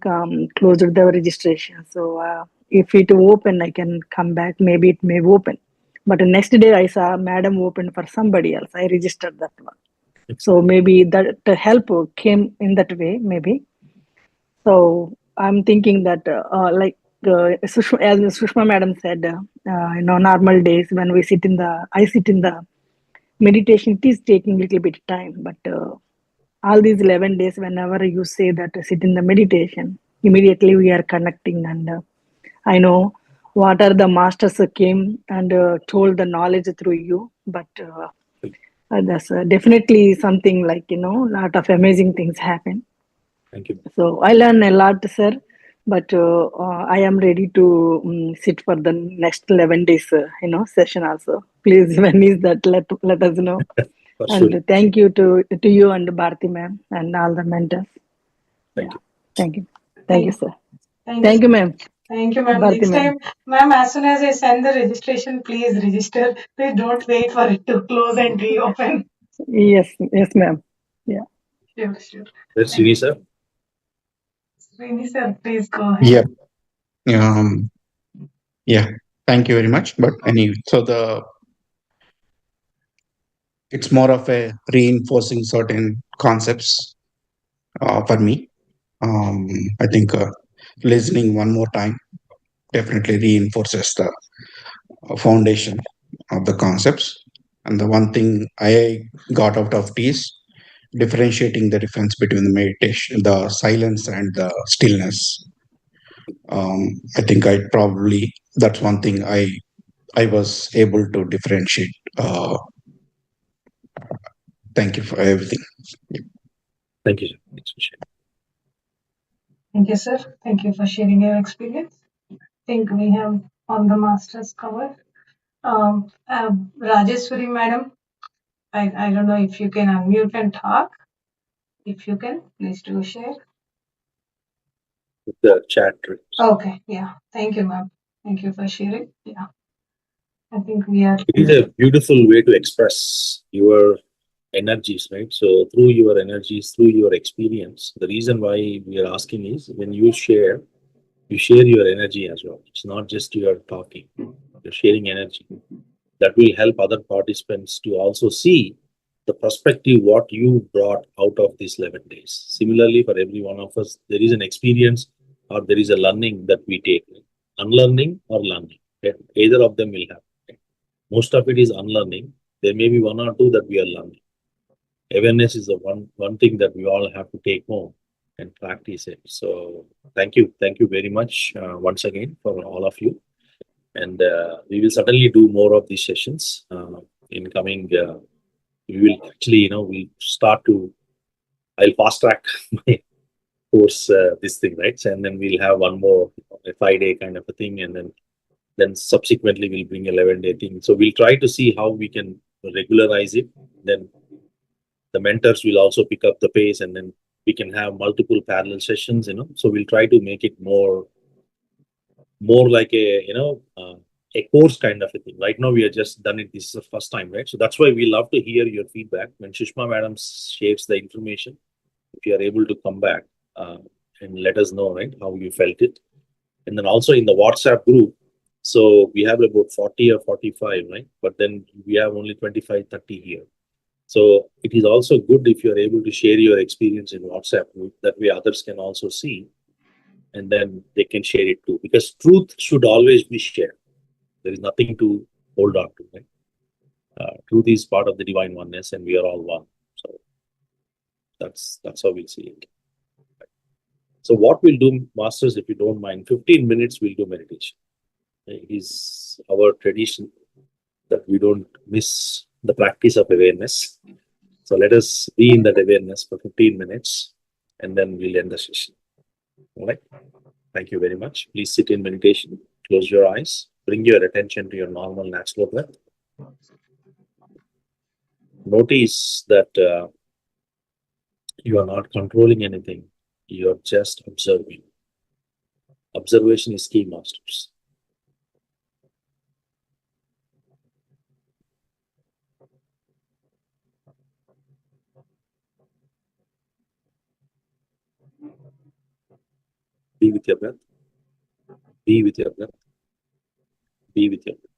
closed the registration. So if it open, I can come back. Maybe it may open. But the next day I saw madam open for somebody else. I registered that one. So maybe that the help came in that way, maybe. So I'm thinking that as Sushma madam said, normal days when I sit in the meditation, it is taking a little bit time, but all these 11 days, whenever you say that sit in the meditation, immediately we are connecting. And I know what are the masters came and told the knowledge through you, but that's definitely something like, lot of amazing things happen. Thank you. So I learn a lot, sir, but I am ready to sit for the next 11 days, session also. Please, when is that, let us know. And Sure. thank you to you and Bharti ma'am and all the mentors. Thank you. Thank you. Thank you, sir. Thank You, ma'am. Thank you, ma'am. Bharti Next ma'am. time, ma'am, as soon as I send the registration, please register. Please don't wait for it to close and reopen. Yes, ma'am. Yeah. Sure. Let's see, sir. Srini sir, please go ahead. Yeah. Thank you very much. But anyway, so it's more of a reinforcing certain concepts for me. I think listening one more time definitely reinforces the foundation of the concepts. And the one thing I got out of this, differentiating the difference between the meditation, the silence, and the stillness. I think that's one thing I was able to differentiate. Thank you for everything. Thank you, sir. Thank you, sir. Thank you for sharing your experience. I think we have all the masters covered. Rajeshwari madam, I don't know if you can unmute and talk. If you can, please do share. The chat. Okay, yeah. Thank you, ma'am. Thank you for sharing. Yeah. I think we are. It is a beautiful way to express your energies, right? So through your energies, through your experience, the reason why we are asking is when you share your energy as well. It's not just you are talking, you're sharing energy. That will help other participants to also see the perspective what you brought out of these 11 days. Similarly, for every one of us, there is an experience or there is a learning that we take. Unlearning or learning. Okay? Either of them will happen. Okay? Most of it is unlearning. There may be one or two that we are learning. Awareness is the one thing that we all have to take home and practice it. So thank you very much once again for all of you. And we will certainly do more of these sessions in coming. We will actually, we'll start to. I'll fast track my course this thing, right? And then we'll have one more a 5-day kind of a thing, and then subsequently we'll bring 11-day thing. So we'll try to see how we can regularize it, then the mentors will also pick up the pace, and then we can have multiple parallel sessions, so we'll try to make it more like a course kind of a thing. Right now we have just done it, this is the first time, right? So that's why we love to hear your feedback when Sushma madam shares the information. If you are able to come back and let us know, right, how you felt it. And then also in the WhatsApp group, so we have about 40 or 45, right? But then we have only 25, 30 here. So it is also good if you're able to share your experience in WhatsApp group. That way others can also see, and then they can share it too. Because truth should always be shared. There is nothing to hold on to, right? Truth is part of the divine oneness, and we are all one. So that's how we see it. So what we'll do, masters, if you don't mind, 15 minutes we'll do meditation. It is our tradition that we don't miss the practice of awareness. So let us be in that awareness for 15 minutes, and then we'll end the session. All right. Thank you very much. Please sit in meditation. Close your eyes. Bring your attention to your normal, natural breath. Notice that you are not controlling anything. You are just observing. Observation is key, masters. Be with your breath. Be with your breath. Be with your breath.